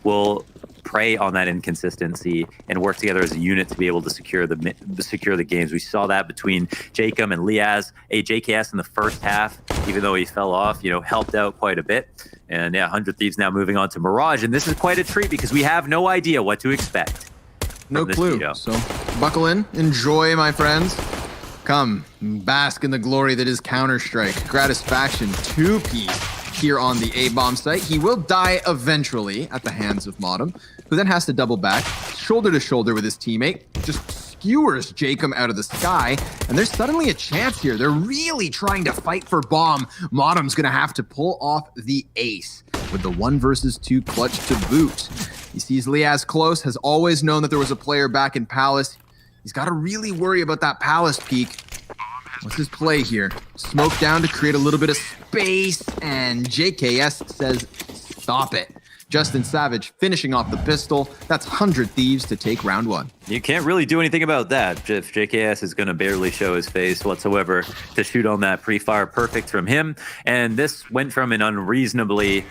will prey on that inconsistency and work together as a unit to be able to secure the games. We saw that between Jacob and Liaz. JKS in the first half, even though he fell off, helped out quite a bit. And yeah, 100 Thieves now moving on to Mirage, and this is quite a treat because we have no idea what to expect. No clue. So buckle in, enjoy, my friends. Come, bask in the glory that is Counter-Strike. Gratisfaction 2-piece here on the A-bomb site. He will die eventually at the hands of Modem, who then has to double back, shoulder to shoulder with his teammate, just skewers Jacob out of the sky, and there's suddenly a chance here. They're really trying to fight for bomb. Modem's gonna have to pull off the ace with the 1 versus 2 clutch to boot. He sees Liaz close, has always known that there was a player back in Palace. He's got to really worry about that Palace peak. What's his play here? Smoke down to create a little bit of space, and JKS says, stop it. Justin Savage finishing off the pistol. That's 100 Thieves to take round 1. You can't really do anything about that if JKS is going to barely show his face whatsoever to shoot on that pre-fire. Perfect from him. And this went from an unwinnable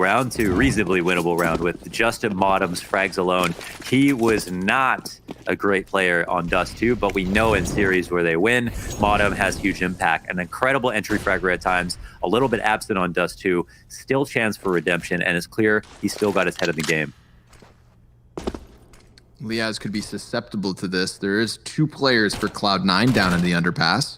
round to reasonably winnable round with Justin Modem's frags alone. He was not a great player on Dust 2, but we know in series where they win, Modem has huge impact. An incredible entry fragger at times, a little bit absent on Dust 2, still chance for redemption, and it's clear he's still got his head in the game. Liaz could be susceptible to this. There is 2 players for Cloud9 down in the underpass.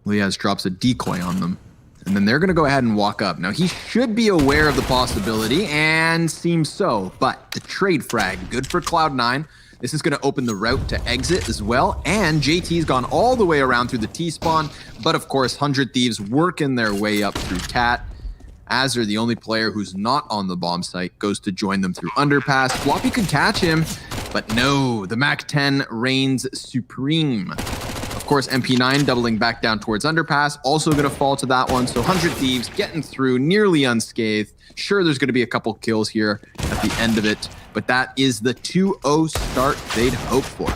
Liaz drops a decoy on them, and then they're going to go ahead and walk up. Now, he should be aware of the possibility, and seems so, but the trade frag, good for Cloud9. This is going to open the route to exit as well, and JT's gone all the way around through the T-spawn, but of course, 100 Thieves working their way up through Cat. Azur, the only player who's not on the bomb site, goes to join them through underpass. Floppy could catch him, but no, the MAC-10 reigns supreme. Of course, MP9 doubling back down towards underpass, also going to fall to that one. So 100 Thieves getting through nearly unscathed. Sure, there's going to be a couple kills here at the end of it, but that is the 2-0 start they'd hoped for.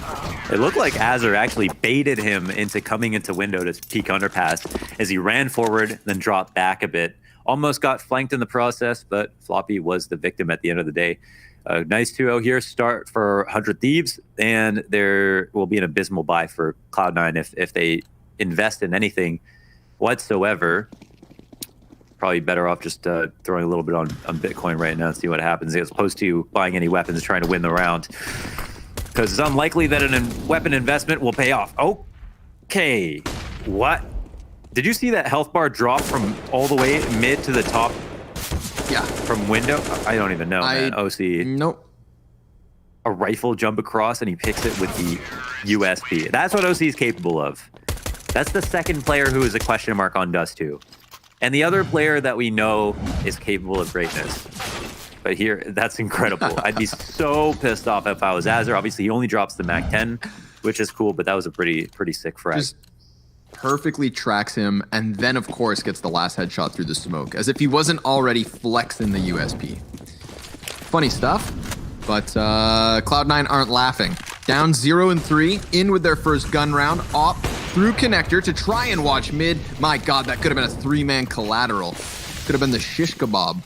It looked like Azur actually baited him into coming into window to peek underpass as he ran forward, then dropped back a bit. Almost got flanked in the process, but Floppy was the victim at the end of the day. A nice 2-0 here start for 100 Thieves, and there will be an abysmal buy for Cloud9 if they invest in anything whatsoever. Probably better off just throwing a little bit on Bitcoin right now and see what happens, as opposed to buying any weapons trying to win the round. Because it's unlikely that a weapon investment will pay off. Okay, what? Did you see that health bar drop from all the way mid to the top? Yeah. From window? I don't even know, man. OC. Nope. A rifle jump across and he picks it with the USP. That's what OC is capable of. That's the second player who is a question mark on Dust 2. And the other player that we know is capable of greatness. But here, that's incredible. I'd be so pissed off if I was Azur. Obviously, he only drops the MAC-10, which is cool, but that was a pretty sick frag. Just perfectly tracks him, and then, of course, gets the last headshot through the smoke, as if he wasn't already flexing the USP. Funny stuff, but Cloud9 aren't laughing. Down 0-3, in with their first gun round, op through connector to try and watch mid. My God, that could have been a 3-man collateral. Could have been the shish kebab,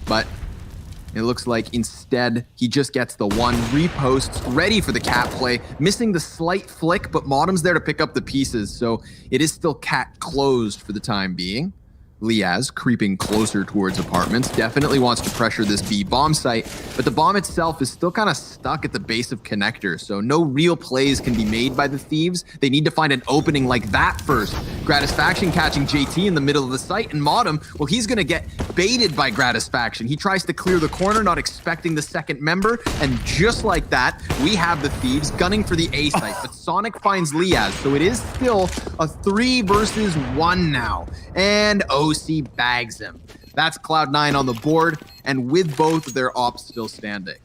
but it looks like instead he just gets the one, reposts, ready for the cat play, missing the slight flick, but Modem's there to pick up the pieces, so it is still cat closed for the time being. Liaz creeping closer towards apartments, definitely wants to pressure this B bomb site, but the bomb itself is still kind of stuck at the base of connector, so no real plays can be made by the Thieves. They need to find an opening like that first. Gratisfaction catching JT in the middle of the site, and Modem, well, he's gonna get baited by Gratisfaction. He tries to clear the corner, not expecting the second member, and just like that, we have the Thieves gunning for the A site, but Sonic finds Liaz, so it is still a 3 versus 1 now, and OC bags him. That's Cloud9 on the board, and with both of their ops still standing.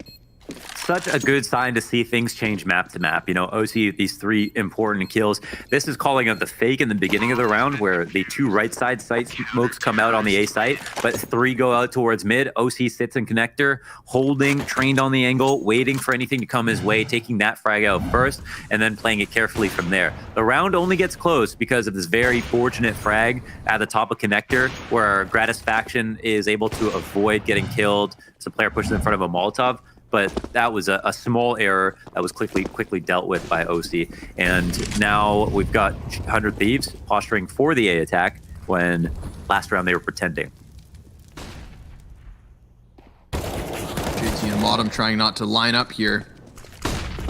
Such a good sign to see things change map to map. You know, OC, these 3 important kills. This is calling out the fake in the beginning of the round where the 2 right side site smokes come out on the A site, but 3 go out towards mid. OC sits in connector, holding, trained on the angle, waiting for anything to come his way, taking that frag out first, and then playing it carefully from there. The round only gets close because of this very fortunate frag at the top of connector where Gratisfaction is able to avoid getting killed as a player pushes in front of a Molotov. But that was a small error that was quickly dealt with by OC. And now we've got 100 Thieves posturing for the A attack when last round they were pretending. JT and Modem trying not to line up here.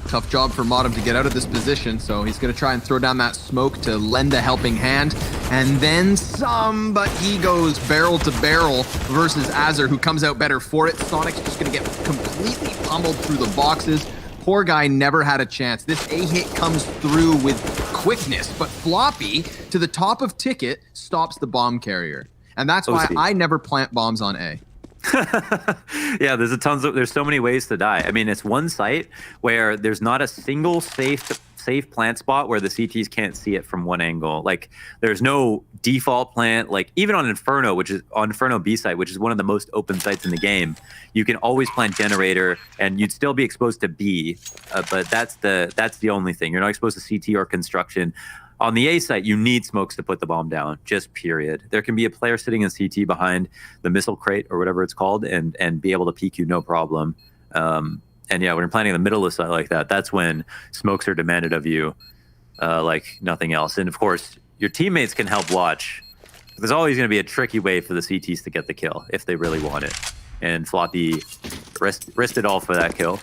Tough job for Modem to get out of this position, so he's going to try and throw down that smoke to lend a helping hand. And then some, but he goes barrel to barrel versus Azur, who comes out better for it. Sonic's just going to get completely pummeled through the boxes. Poor guy never had a chance. This A hit comes through with quickness, but Floppy to the top of Ticket stops the bomb carrier. And that's why I never plant bombs on A. Yeah, there's so many ways to die. I mean, it's one site where there's not a single safe plant spot where the CTs can't see it from one angle. Like, there's no default plant. Like, even on Inferno, which is on Inferno B site, which is one of the most open sites in the game, you can always plant generator and you'd still be exposed to B. But that's the only thing. You're not exposed to CT or construction. On the A site, you need smokes to put the bomb down, just period. There can be a player sitting in CT behind the missile crate or whatever it's called and be able to peek you no problem. And yeah, when you're planning in the middle of the site like that, that's when smokes are demanded of you like nothing else. And of course, your teammates can help watch. There's always going to be a tricky way for the CTs to get the kill if they really want it. And Floppy risked it all for that kill.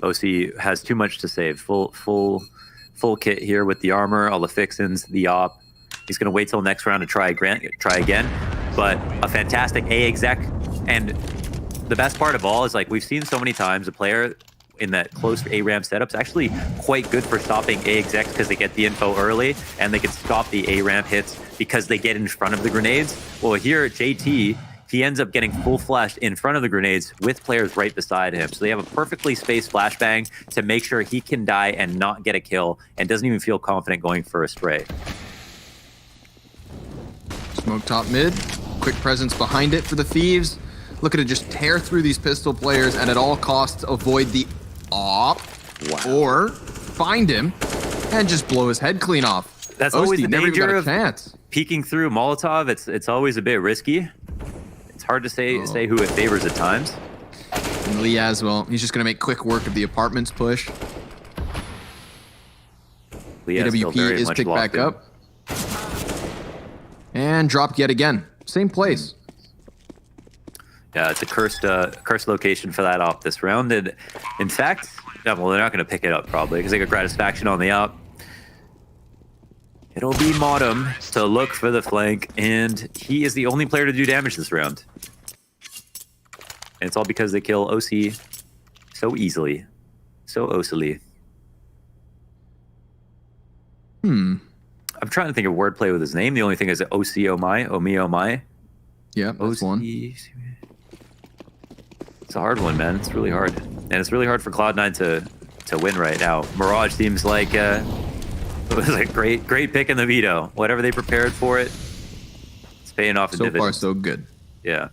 OC has too much to save. Full kit here with the armor, all the fixins, the op. He's going to wait till next round to try again. But a fantastic A exec. And the best part of all is, like, we've seen so many times a player in that close A ramp setup's actually quite good for stopping A execs because they get the info early and they can stop the A ramp hits because they get in front of the grenades. Well, here at JT, he ends up getting full flashed in front of the grenades with players right beside him. So they have a perfectly spaced flashbang to make sure he can die and not get a kill and doesn't even feel confident going for a spray. Smoke top mid, quick presence behind it for the Thieves. Looking to just tear through these pistol players and at all costs avoid the op. Or find him and just blow his head clean off. That's OC always the never even danger got a of chance. Peeking through Molotov. It's always a bit risky. It's hard to say who it favors at times. And Liaz, well, he's just going to make quick work of the apartments push. AWP is picked back up. And dropped yet again. Same place. Yeah, it's a cursed location for that op this round. And in fact, well, they're not going to pick it up probably because they got Gratisfaction on the op. It'll be Modem to look for the flank, and he is the only player to do damage this round. And it's all because they kill OC so easily. So OCily. I'm trying to think of wordplay with his name. The only thing is OC oh my, oh me oh my. Yeah, that's one. It's a hard one, man. It's really hard. And it's really hard for Cloud9 to win right now. Mirage seems like it was a great pick in the veto. Whatever they prepared for it, it's paying off in division. So far, so good. Yeah.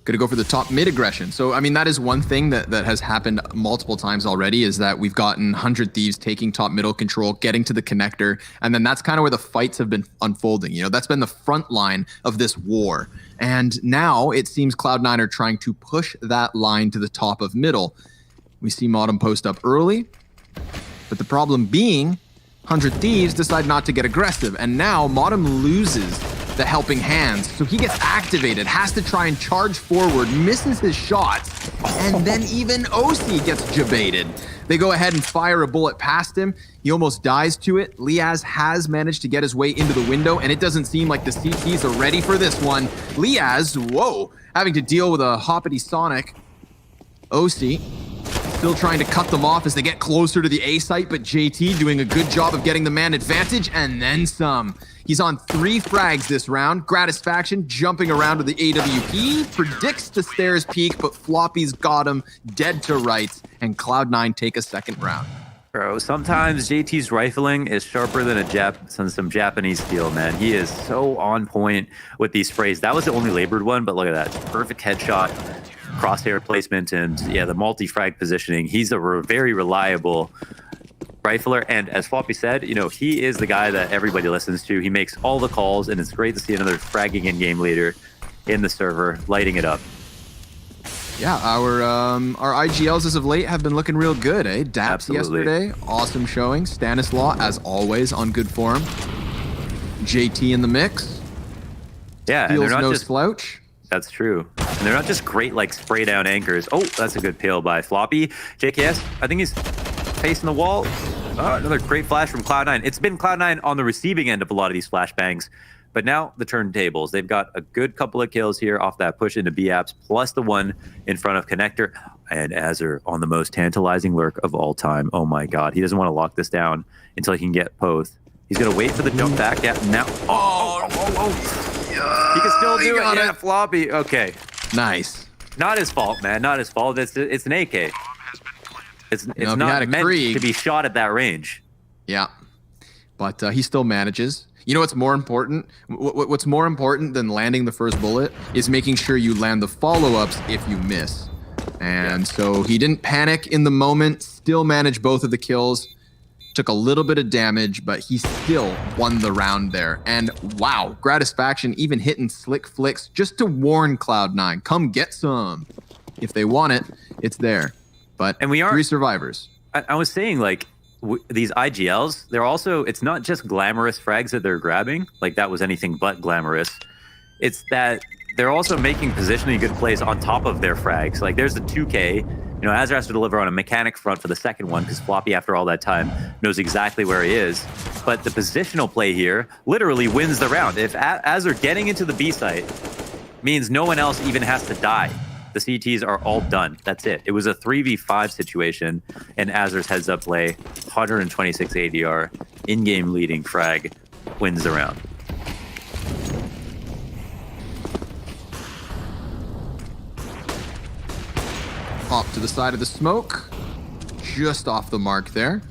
Going to go for the top mid aggression. So, I mean, that is one thing that has happened multiple times already is that we've gotten 100 Thieves taking top middle control, getting to the connector, and then that's kind of where the fights have been unfolding. You know, that's been the front line of this war. And now it seems Cloud9 are trying to push that line to the top of middle. We see Modem post up early, but the problem being 100 Thieves decide not to get aggressive, and now Modem loses the helping hands. So he gets activated, has to try and charge forward, misses his shots, and then even OC gets jebaited. They go ahead and fire a bullet past him. He almost dies to it. Liaz has managed to get his way into the window, and it doesn't seem like the CTs are ready for this one. Liaz, whoa, having to deal with a hoppity Sonic. OC still trying to cut them off as they get closer to the A site, but JT doing a good job of getting the man advantage, and then some. He's on 3 frags this round. Gratisfaction jumping around with the AWP, predicts the stairs peak, but Floppy's got him dead to rights, and Cloud9 take a second round. Bro, sometimes JT's rifling is sharper than some Japanese steel, man. He is so on point with these sprays. That was the only labored one, but look at that. Perfect headshot, crosshair placement, and yeah, the multi-frag positioning. He's a very reliable rifler, and as Floppy said, you know, he is the guy that everybody listens to. He makes all the calls, and it's great to see another fragging in-game leader in the server, lighting it up. Yeah, our IGLs as of late have been looking real good, eh? Daps Absolutely. yesterday, awesome showing. Stanislaw, as always, on good form. JT in the mix. Yeah, and Feels they're not no just slouch. That's true. And they're not just great, like, spray down anchors. Oh, that's a good peel by Floppy. JKS, I think he's facing the wall. Oh, another great flash from Cloud9. It's been Cloud9 on the receiving end of a lot of these flashbangs. But now the turntables. They've got a good couple of kills here off that push into B-Apps, plus the one in front of Connector. And Azur on the most tantalizing lurk of all time. Oh my god. He doesn't want to lock this down until he can get Poth. He's going to wait for the jump back. Yeah, now. He can still do it. Yeah, Floppy. Okay. Nice. Not his fault, man. Not his fault. It's an AK. It's know, not meant Krieg, to be shot at that range. Yeah. But he still manages. You know what's more important? What's more important than landing the first bullet is making sure you land the follow-ups if you miss. And so he didn't panic in the moment, still managed both of the kills, took a little bit of damage, but he still won the round there. And wow, Gratisfaction even hitting slick flicks just to warn Cloud9, come get some. If they want it, it's there. But and we are 3 survivors. I was saying, like, these IGLs, they're also, it's not just glamorous frags that they're grabbing, like that was anything but glamorous. It's that they're also making positioning good plays on top of their frags. Like there's the 2K, you know, Azur has to deliver on a mechanic front for the second one because Floppy, after all that time, knows exactly where he is. But the positional play here literally wins the round. If Azur getting into the B site means no one else even has to die. The CTs are all done. That's it. It was a 3v5 situation, and Azur's heads-up play, 126 ADR, in-game leading frag, wins the round. Pop to the side of the smoke, just off the mark there.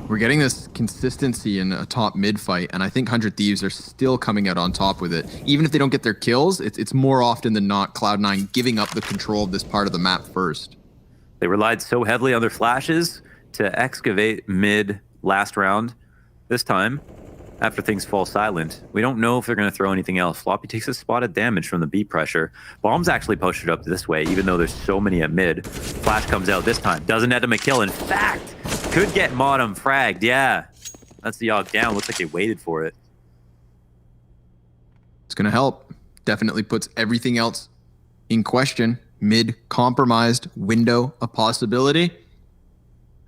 We're getting this consistency in a top mid fight, and I think 100 Thieves are still coming out on top with it. Even if they don't get their kills, it's more often than not Cloud9 giving up the control of this part of the map first. They relied so heavily on their flashes to excavate mid last round. This time, after things fall silent, we don't know if they're going to throw anything else. Floppy takes a spot of damage from the B pressure. Bomb's actually posted up this way, even though there's so many at mid. Flash comes out this time. Doesn't net him a kill. In fact, could get Modem fragged. Yeah, that's the Yogg down. Looks like they waited for it. It's going to help. Definitely puts everything else in question. Mid compromised, window a possibility.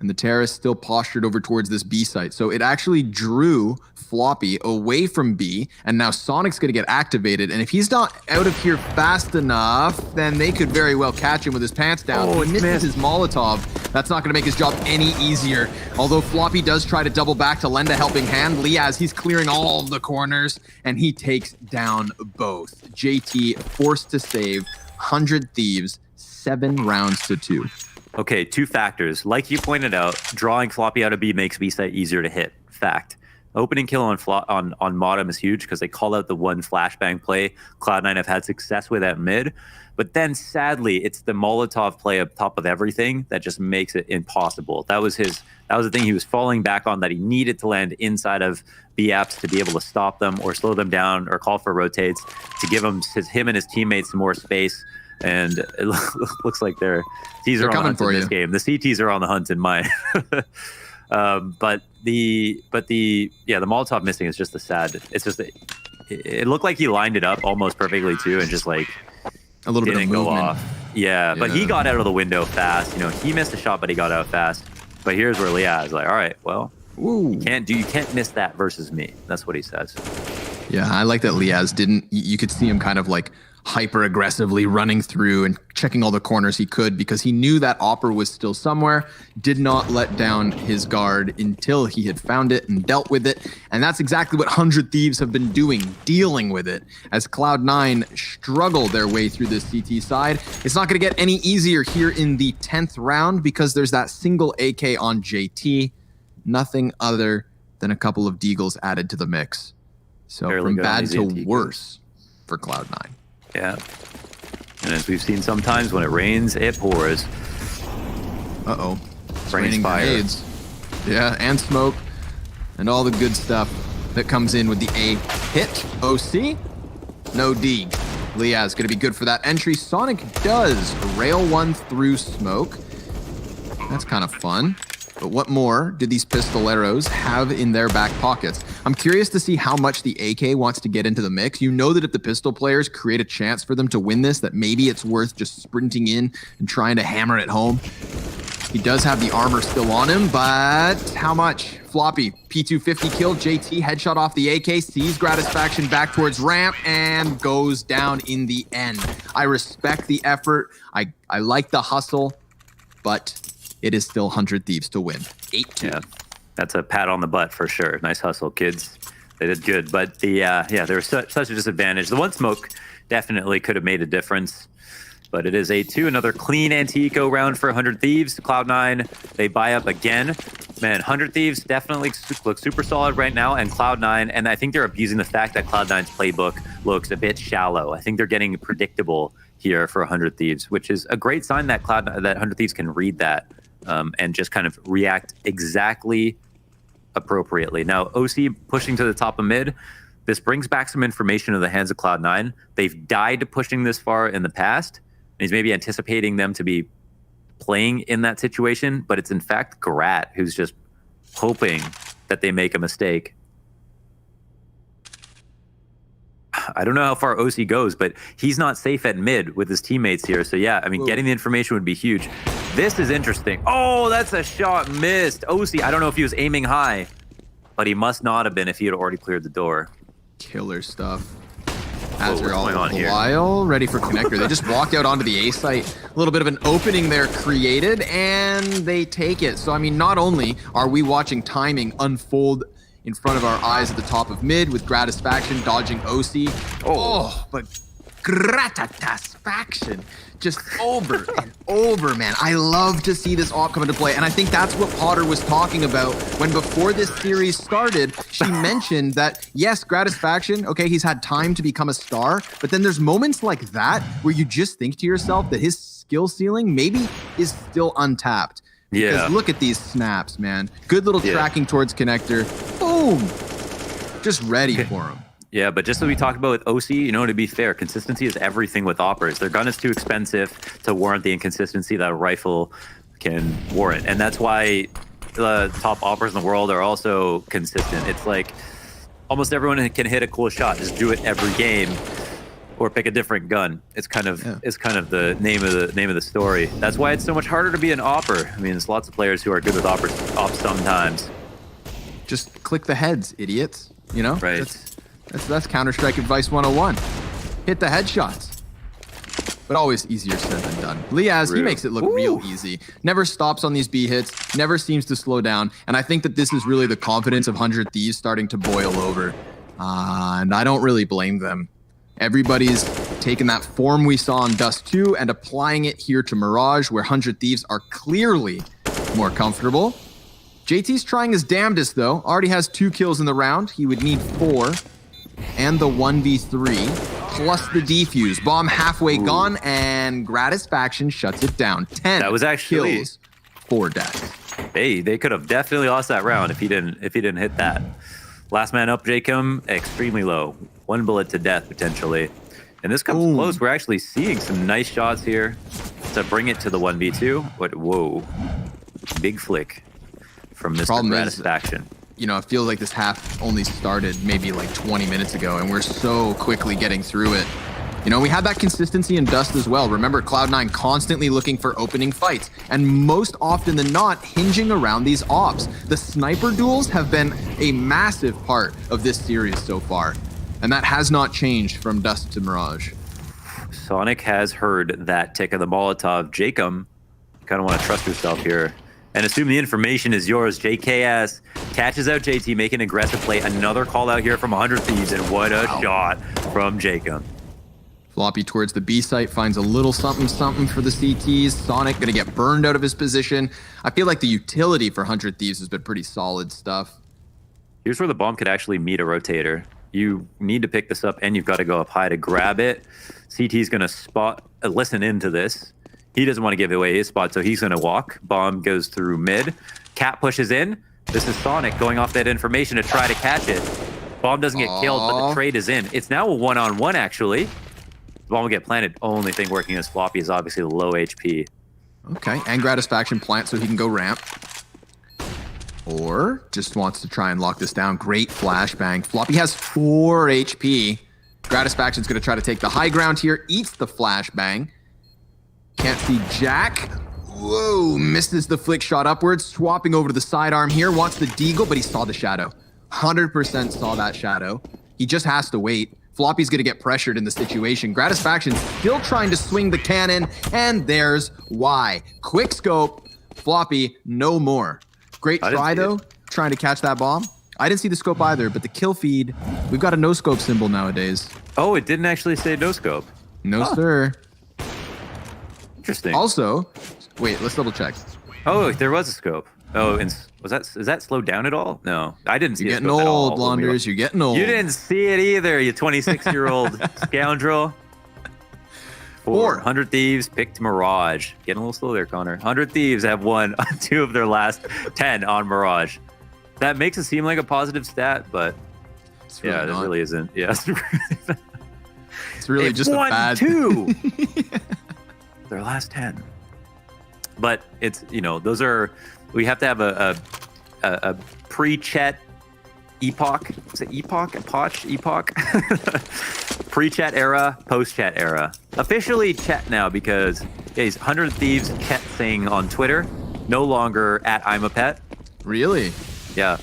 And the terrorist still postured over towards this B site. So it actually drew Floppy away from B, and now Sonic's going to get activated. And if he's not out of here fast enough, then they could very well catch him with his pants down. Oh, he misses his Molotov. That's not going to make his job any easier. Although Floppy does try to double back to lend a helping hand. Liaz, he's clearing all of the corners, and he takes down both. JT forced to save 100 Thieves, 7 rounds to 2. Okay, 2 factors. Like you pointed out, drawing Floppy out of B makes B site easier to hit. Fact. Opening kill on Modem is huge because they call out the one flashbang play Cloud9 have had success with at mid. But then sadly, it's the Molotov play up top of everything that just makes it impossible. That was the thing he was falling back on, that he needed to land inside of B-Apps to be able to stop them or slow them down or call for rotates to give him and his teammates more space. And it looks like they're on the hunt in this game. The CTs are on the hunt in mine. but the Molotov missing is just it looked like he lined it up almost perfectly too, and just like a little bit of didn't go movement. off. Yeah, but he got out of the window fast. You know, he missed a shot, but he got out fast. But here's where Liaz is like, all right, well, you can't miss that versus me. That's what he says. Yeah, I like that Liaz didn't. You could see him kind of like hyper aggressively running through and checking all the corners he could because he knew that Opper was still somewhere, did not let down his guard until he had found it and dealt with it. And that's exactly what 100 Thieves have been doing, dealing with it as Cloud9 struggle their way through this CT side. It's not going to get any easier here in the 10th round because there's that single AK on JT. Nothing other than a couple of deagles added to the mix. So from bad to worse for Cloud9. Yeah. And as we've seen sometimes, when it rains, it pours. Uh-oh. It's raining fire. Grenades. Yeah, and smoke. And all the good stuff that comes in with the A hit. OC, no D. Liaz going to be good for that entry. Sonic does rail one through smoke. That's kind of fun. But what more do these pistoleros have in their back pockets? I'm curious to see how much the AK wants to get into the mix. You know that if the pistol players create a chance for them to win this, that maybe it's worth just sprinting in and trying to hammer it home. He does have the armor still on him, but how much? Floppy, P250 kill, JT headshot off the AK, sees Gratisfaction back towards ramp, and goes down in the end. I respect the effort. I like the hustle, but it is still 100 Thieves to win. 8-2. Yeah, that's a pat on the butt for sure. Nice hustle, kids. They did good. But there was such a disadvantage. The one smoke definitely could have made a difference. But it is 8-2. Another clean anti-eco round for 100 Thieves. Cloud9, they buy up again. Man, 100 Thieves definitely look super solid right now. And Cloud9, and I think they're abusing the fact that Cloud9's playbook looks a bit shallow. I think they're getting predictable here for 100 Thieves, which is a great sign that 100 Thieves can read that. And just kind of react exactly appropriately. Now, OC pushing to the top of mid, this brings back some information to the hands of Cloud9. They've died pushing this far in the past, and he's maybe anticipating them to be playing in that situation, but it's in fact Grat who's just hoping that they make a mistake. I don't know how far OC goes, but he's not safe at mid with his teammates here. So yeah, I mean, getting the information would be huge. This is interesting. Oh, that's a shot missed. OC, I don't know if he was aiming high, but he must not have been if he had already cleared the door. Killer stuff. What's going on here? While ready for connector. They just walked out onto the A site. A little bit of an opening there created, and they take it. So, I mean, not only are we watching timing unfold in front of our eyes at the top of mid with Gratisfaction dodging OC. Oh, but Gratisfaction just over and over, man. I love to see this op come into play. And I think that's what Potter was talking about when before this series started, she mentioned that, yes, Gratisfaction, okay, he's had time to become a star, but then there's moments like that where you just think to yourself that his skill ceiling maybe is still untapped. Because look at these snaps, man. Good little tracking towards connector. Boom! Just ready for him. Yeah, but just as we talked about with OC, you know, to be fair, consistency is everything with operas. Their gun is too expensive to warrant the inconsistency that a rifle can warrant. And that's why the top operas in the world are also consistent. It's like almost everyone can hit a cool shot. Just do it every game or pick a different gun. It's kind of the name of the story. That's why it's so much harder to be an opper. I mean, there's lots of players who are good with ops sometimes. Just click the heads, idiots. You know? Right. That's Counter-Strike Advice 101. Hit the headshots. But always easier said than done. Liaz, he makes it look real easy. Never stops on these B hits, never seems to slow down. And I think that this is really the confidence of 100 Thieves starting to boil over. And I don't really blame them. Everybody's taken that form we saw on Dust 2 and applying it here to Mirage, where 100 Thieves are clearly more comfortable. JT's trying his damnedest, though. Already has 2 kills in the round. He would need 4. And the 1v3, plus the defuse. Bomb halfway gone, and Gratisfaction shuts it down. 10 that was actually kills, 4 deaths. They could have definitely lost that round if he didn't hit that. Last man up, Jacob, extremely low. 1 bullet to death, potentially. And this comes close. We're actually seeing some nice shots here to bring it to the 1v2. But whoa, big flick from Mr. Gratisfaction. you know, it feels like this half only started maybe like 20 minutes ago, and we're so quickly getting through it. You know, we had that consistency in Dust as well. Remember, Cloud9 constantly looking for opening fights, and most often than not, hinging around these ops. The sniper duels have been a massive part of this series so far, and that has not changed from Dust to Mirage. Sonic has heard that tick of the Molotov. Jacob, you kind of want to trust yourself here and assume the information is yours. JKS catches out JT, making an aggressive play. Another call out here from 100 Thieves, and what a shot from Jacob. Floppy towards the B site, finds a little something for the CTs. Sonic gonna get burned out of his position. I feel like the utility for 100 Thieves has been pretty solid stuff. Here's where the bomb could actually meet a rotator. You need to pick this up, and you've got to go up high to grab it. CT's gonna listen into this. He doesn't want to give away his spot, so he's gonna walk. Bomb goes through mid. Cat pushes in. This is Sonic going off that information to try to catch it. Bomb doesn't get killed, but the trade is in. It's now a one-on-one, actually. Bomb will get planted. Only thing working as Floppy is obviously the low HP. Okay, and Gratisfaction plant so he can go ramp. Or just wants to try and lock this down. Great flashbang. Floppy has 4 HP. Gratisfaction's going to try to take the high ground here. Eats the flashbang. Can't see Jack. Whoa, misses the flick shot upwards. Swapping over to the sidearm here. Wants the deagle, but he saw the shadow. 100% saw that shadow. He just has to wait. Floppy's going to get pressured in the situation. Gratisfaction's still trying to swing the cannon, and there's why. Quick scope. Floppy, no more. Great try, though, trying to catch that bomb. I didn't see the scope either, but the kill feed, we've got a no-scope symbol nowadays. Oh, it didn't actually say no-scope. No, sir. Interesting. Also, wait, let's double check. Oh, there was a scope. Oh, and is that slowed down at all? No, I didn't see it. You're getting old, Blonders. You're getting old. You didn't see it either, you 26-year-old scoundrel. 100 Thieves picked Mirage. Getting a little slow there, Connor. 100 Thieves have won 2 of their last 10 on Mirage. That makes it seem like a positive stat, but really it really isn't. Yeah, it's really just a bad 2. Their last 10. But it's, you know, those are, we have to have a pre-chat epoch. Is it epoch? Epoch? Pre-chat era, post-chat era. Officially chat now because he's 100 Thieves chat saying on Twitter, no longer at I'm a pet. Really? Yeah.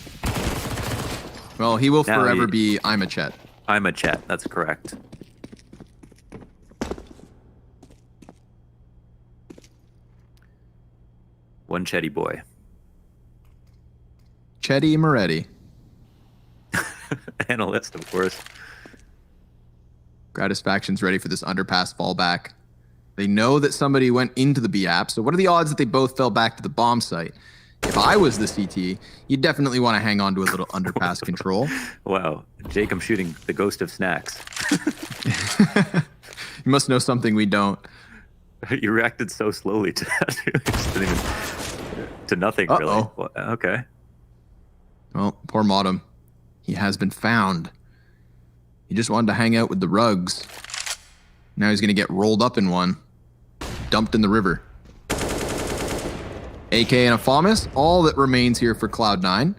Well, he will forever be I'm a chat. I'm a chat, that's correct. One Chetty boy. Chetty Moretti. Analyst, of course. Gratisfaction's ready for this underpass fallback. They know that somebody went into the B app, so what are the odds that they both fell back to the bomb site? If I was the CT, you'd definitely want to hang on to a little underpass control. Wow, Jacob shooting the ghost of snacks. You must know something we don't. You reacted so slowly to that. To nothing, really. Well, okay. Well, poor Modem. He has been found. He just wanted to hang out with the rugs. Now he's going to get rolled up in one. Dumped in the river. AK and a FAMAS, all that remains here for Cloud9.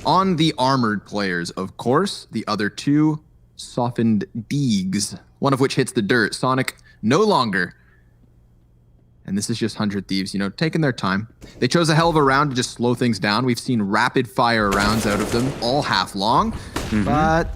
On the armored players, of course, the other 2 softened Deegs, one of which hits the dirt. Sonic no longer. And this is just 100 Thieves, you know, taking their time. They chose a hell of a round to just slow things down. We've seen rapid fire rounds out of them all half long. But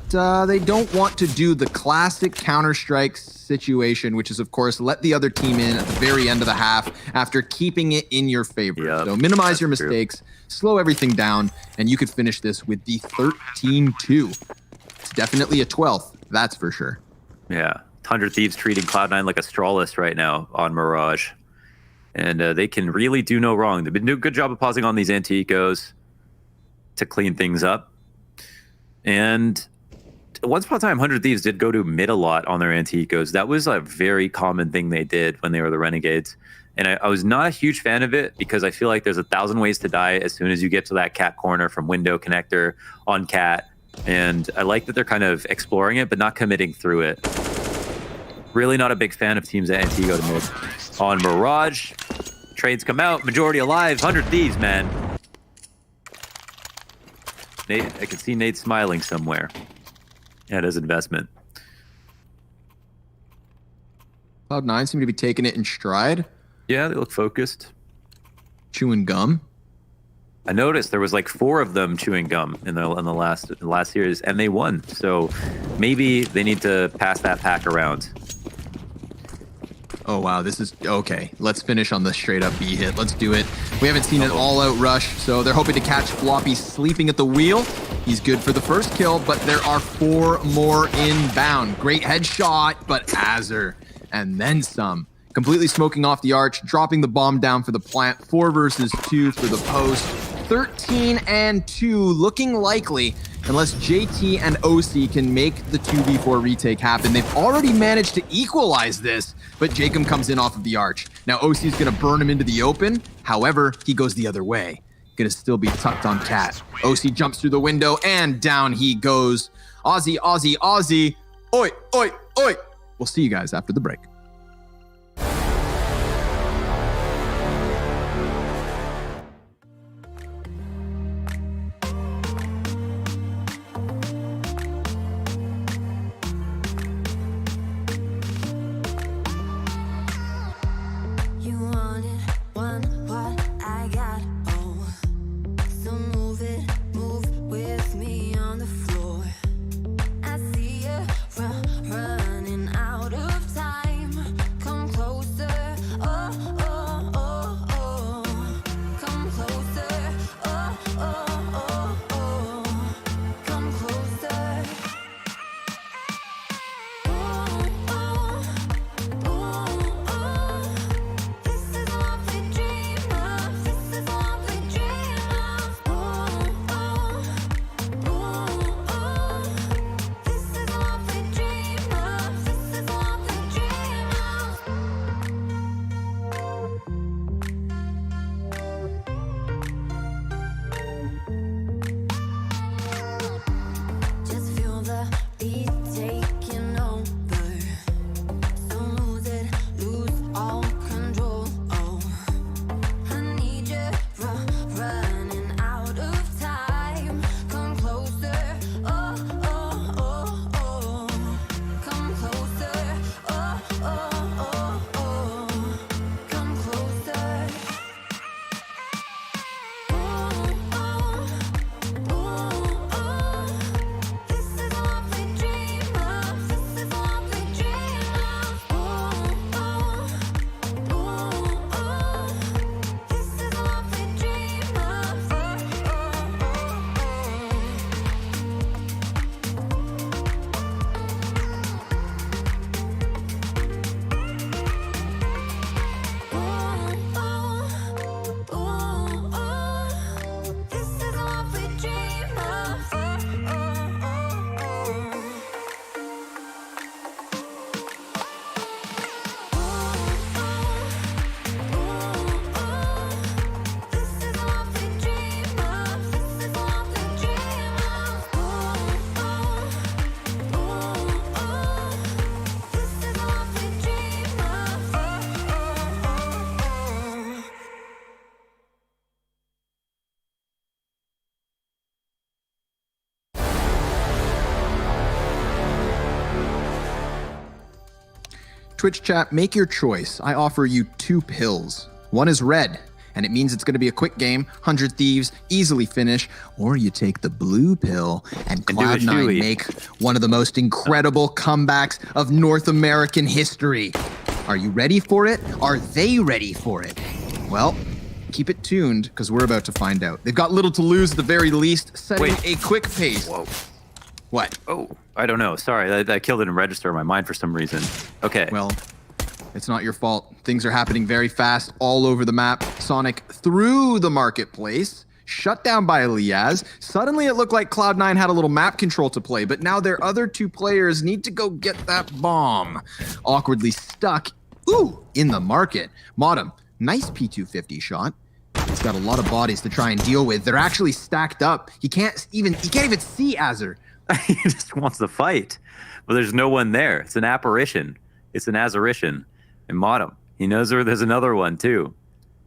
they don't want to do the classic Counter-Strike situation, which is, of course, let the other team in at the very end of the half after keeping it in your favor. Yep, so minimize your mistakes, slow everything down, and you could finish this with the 13-2. It's definitely a 12th, that's for sure. Yeah, 100 Thieves treating Cloud9 like a strawless right now on Mirage. And they can really do no wrong. They've been doing a good job of pausing on these anti-ecos to clean things up. And once upon a time, 100 Thieves did go to mid a lot on their anti-ecos. That was a very common thing they did when they were the Renegades. And I was not a huge fan of it because I feel like there's 1,000 ways to die as soon as you get to that cat corner from window connector on cat. And I like that they're kind of exploring it, but not committing through it. Really not a big fan of teams that anti-ego to mid. On Mirage, trades come out, majority alive, 100 Thieves, man. Nate, I can see Nate smiling somewhere at his investment. Cloud9 seem to be taking it in stride. Yeah, they look focused. Chewing gum. I noticed there was like 4 of them chewing gum in the last series, and they won. So maybe they need to pass that pack around. Oh, wow. This is okay. Let's finish on the straight up B hit. Let's do it. We haven't seen an all out rush, so they're hoping to catch Floppy sleeping at the wheel. He's good for the first kill, but there are 4 more inbound. Great headshot, but Azur, and then some. Completely smoking off the arch, dropping the bomb down for the plant. 4 versus 2 for the post. 13 and 2, looking likely, unless JT and OC can make the 2v4 retake happen. They've already managed to equalize this, but Jacob comes in off of the arch. Now OC's gonna burn him into the open. However, he goes the other way. Gonna still be tucked on Cat. OC jumps through the window and down he goes. Aussie, Aussie, Aussie. Oi, oi, oi. We'll see you guys after the break. Twitch chat, make your choice. I offer you 2 pills. One is red, and it means it's going to be a quick game, 100 Thieves, easily finish. Or you take the blue pill and Cloud9 make one of the most incredible comebacks of North American history. Are you ready for it? Are they ready for it? Well, keep it tuned, because we're about to find out. They've got little to lose at the very least, setting a quick pace. Whoa. What? Oh, I don't know. Sorry, that kill didn't register in my mind for some reason. Okay. Well, it's not your fault. Things are happening very fast all over the map. Sonic through the marketplace, shut down by Elias. Suddenly it looked like Cloud9 had a little map control to play, but now their other 2 players need to go get that bomb. Awkwardly stuck, in the market. Modem, nice P250 shot. He's got a lot of bodies to try and deal with. They're actually stacked up. He can't even see Azur. He just wants to fight, but there's no one there. It's an apparition. It's an Azurition. And Modem, he knows there's another one too.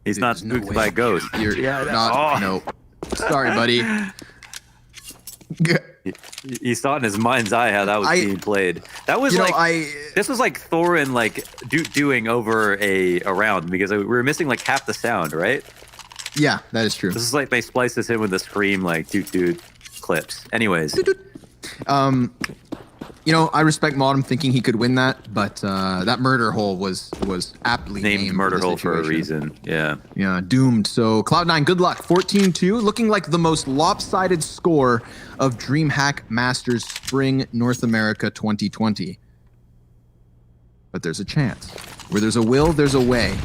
He's not spooked by ghosts. No. Sorry, buddy. He saw in his mind's eye how that was being played. That was this was like Thorin doing over a round because we were missing like half the sound, right? Yeah, that is true. This is like they spliced this in with the scream like doot clips. Anyways. I respect Modem thinking he could win that, but that murder hole was aptly named murder hole for a reason. Yeah. Yeah, doomed. So Cloud9, good luck. 14-2, looking like the most lopsided score of DreamHack Masters Spring North America 2020. But there's a chance. Where there's a will, there's a way.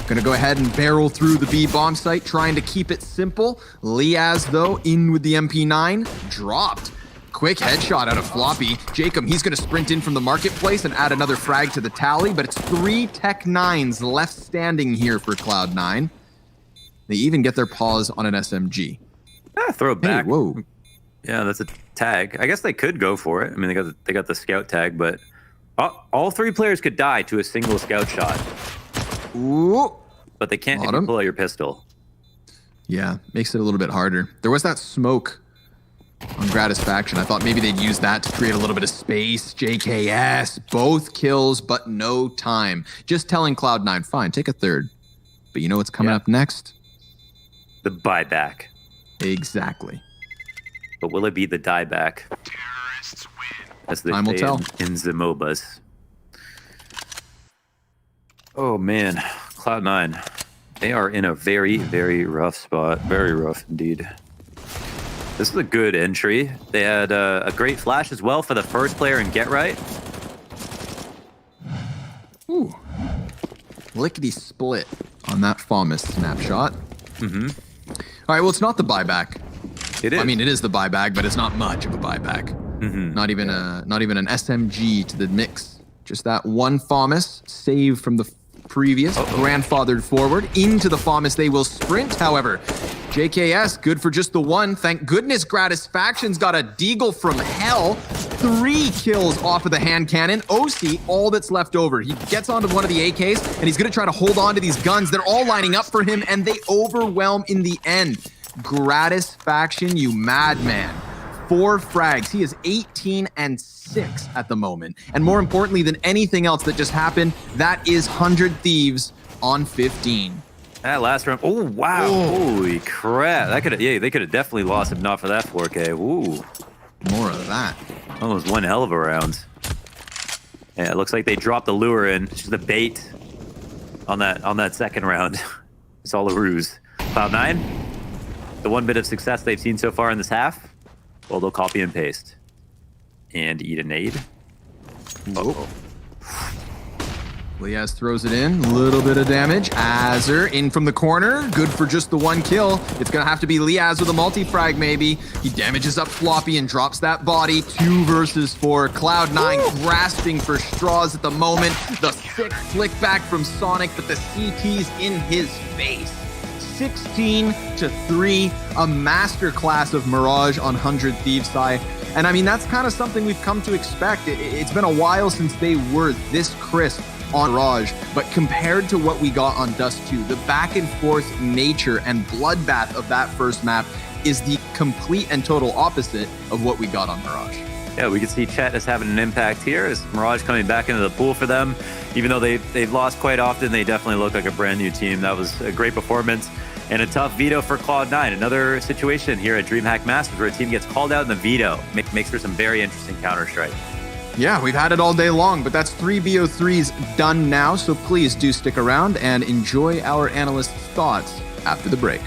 Gonna go ahead and barrel through the B bomb site, trying to keep it simple. Liaz, though, in with the MP9, dropped. Quick headshot out of Floppy. Jacob, he's going to sprint in from the marketplace and add another frag to the tally, but it's 3 Tech 9s left standing here for Cloud9. They even get their paws on an SMG. Throw it back. Hey, whoa. Yeah, that's a tag. I guess they could go for it. I mean, they got the scout tag, but all 3 players could die to a single scout shot. Ooh. But they can't if you pull out your pistol. Yeah, makes it a little bit harder. There was that smoke on Gratisfaction. I thought maybe they'd use that to create a little bit of space. JKS, both kills, but no time. Just telling Cloud9, fine, take a third. But you know what's coming up next? The buyback. Exactly. But will it be the dieback? As they Time will tell. In the MOBAs. Oh man, Cloud9. They are in a very, very rough spot. Very rough indeed. This is a good entry. They had a great flash as well for the first player in Get Right. Ooh. Lickety split on that FAMAS snapshot. Mm-hmm. All right, well, it's not the buyback. It is. I mean, it is the buyback, but it's not much of a buyback. Mm-hmm. Not even an SMG to the mix. Just that one FAMAS save from the previous, grandfathered forward. Into the FAMAS they will sprint, however. JKS, good for just the one. Thank goodness Gratisfaction's got a deagle from hell. 3 kills off of the hand cannon. OC, all that's left over. He gets onto one of the AKs, and he's going to try to hold on to these guns. They're all lining up for him, and they overwhelm in the end. Gratisfaction, you madman. 4 frags. He is 18-6 at the moment. And more importantly than anything else that just happened, that is 100 Thieves on 15. That last round. Oh, wow. Holy crap. That they could have definitely lost if not for that 4K. Ooh. More of that. That was one hell of a round. Yeah, it looks like they dropped the lure in. It's just a bait on that second round. It's all a ruse. Cloud9, the one bit of success they've seen so far in this half, well, they'll copy and paste. And eat a nade. Uh-oh. Liaz throws it in, a little bit of damage. Azur in from the corner, good for just the 1 kill. It's gonna have to be Liaz with a multi-frag maybe. He damages up Floppy and drops that body. 2 versus 4. Cloud9 grasping for straws at the moment. The sick flick back from Sonic, but the CT's in his face. 16-3, a masterclass of Mirage on 100 Thieves side. And I mean, that's kind of something we've come to expect. It's been a while since they were this crisp on Mirage, but compared to what we got on Dust 2, the back and forth nature and bloodbath of that first map is the complete and total opposite of what we got on Mirage. Yeah, we can see Chet is having an impact here as Mirage coming back into the pool for them. Even though they've lost quite often, they definitely look like a brand new team. That was a great performance and a tough veto for Cloud9. Another situation here at DreamHack Masters where a team gets called out in the veto. Makes for some very interesting Counter-Strike. Yeah, we've had it all day long, but that's 3 BO3s done now, so please do stick around and enjoy our analysts' thoughts after the break.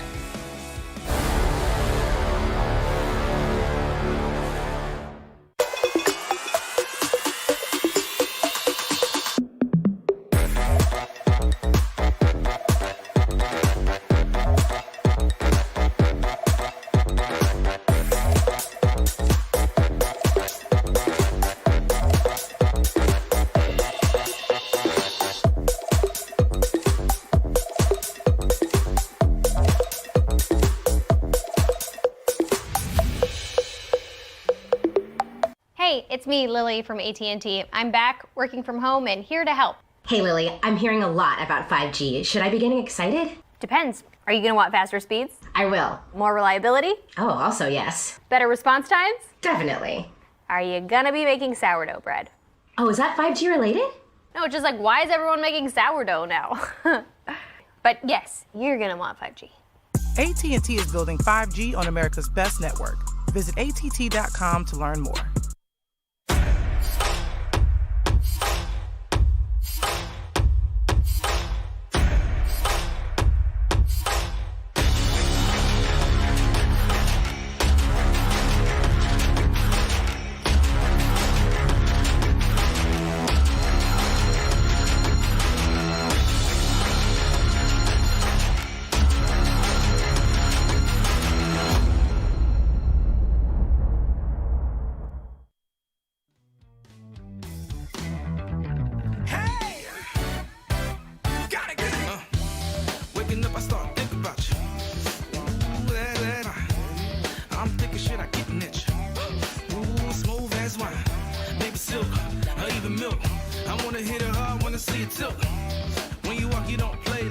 Hey, it's me, Lily from AT&T. I'm back, working from home, and here to help. Hey, Lily, I'm hearing a lot about 5G. Should I be getting excited? Depends. Are you gonna want faster speeds? I will. More reliability? Oh, also yes. Better response times? Definitely. Are you gonna be making sourdough bread? Oh, is that 5G related? No, it's just like, why is everyone making sourdough now? But yes, you're gonna want 5G. AT&T is building 5G on America's best network. Visit att.com to learn more. Waking up, I start thinking about you. Ooh, I'm thinking, shit, I get an itch. Ooh, smooth as wine, maybe silk, or even milk. I wanna hit it hard, wanna see it tilt. When you walk, you don't play.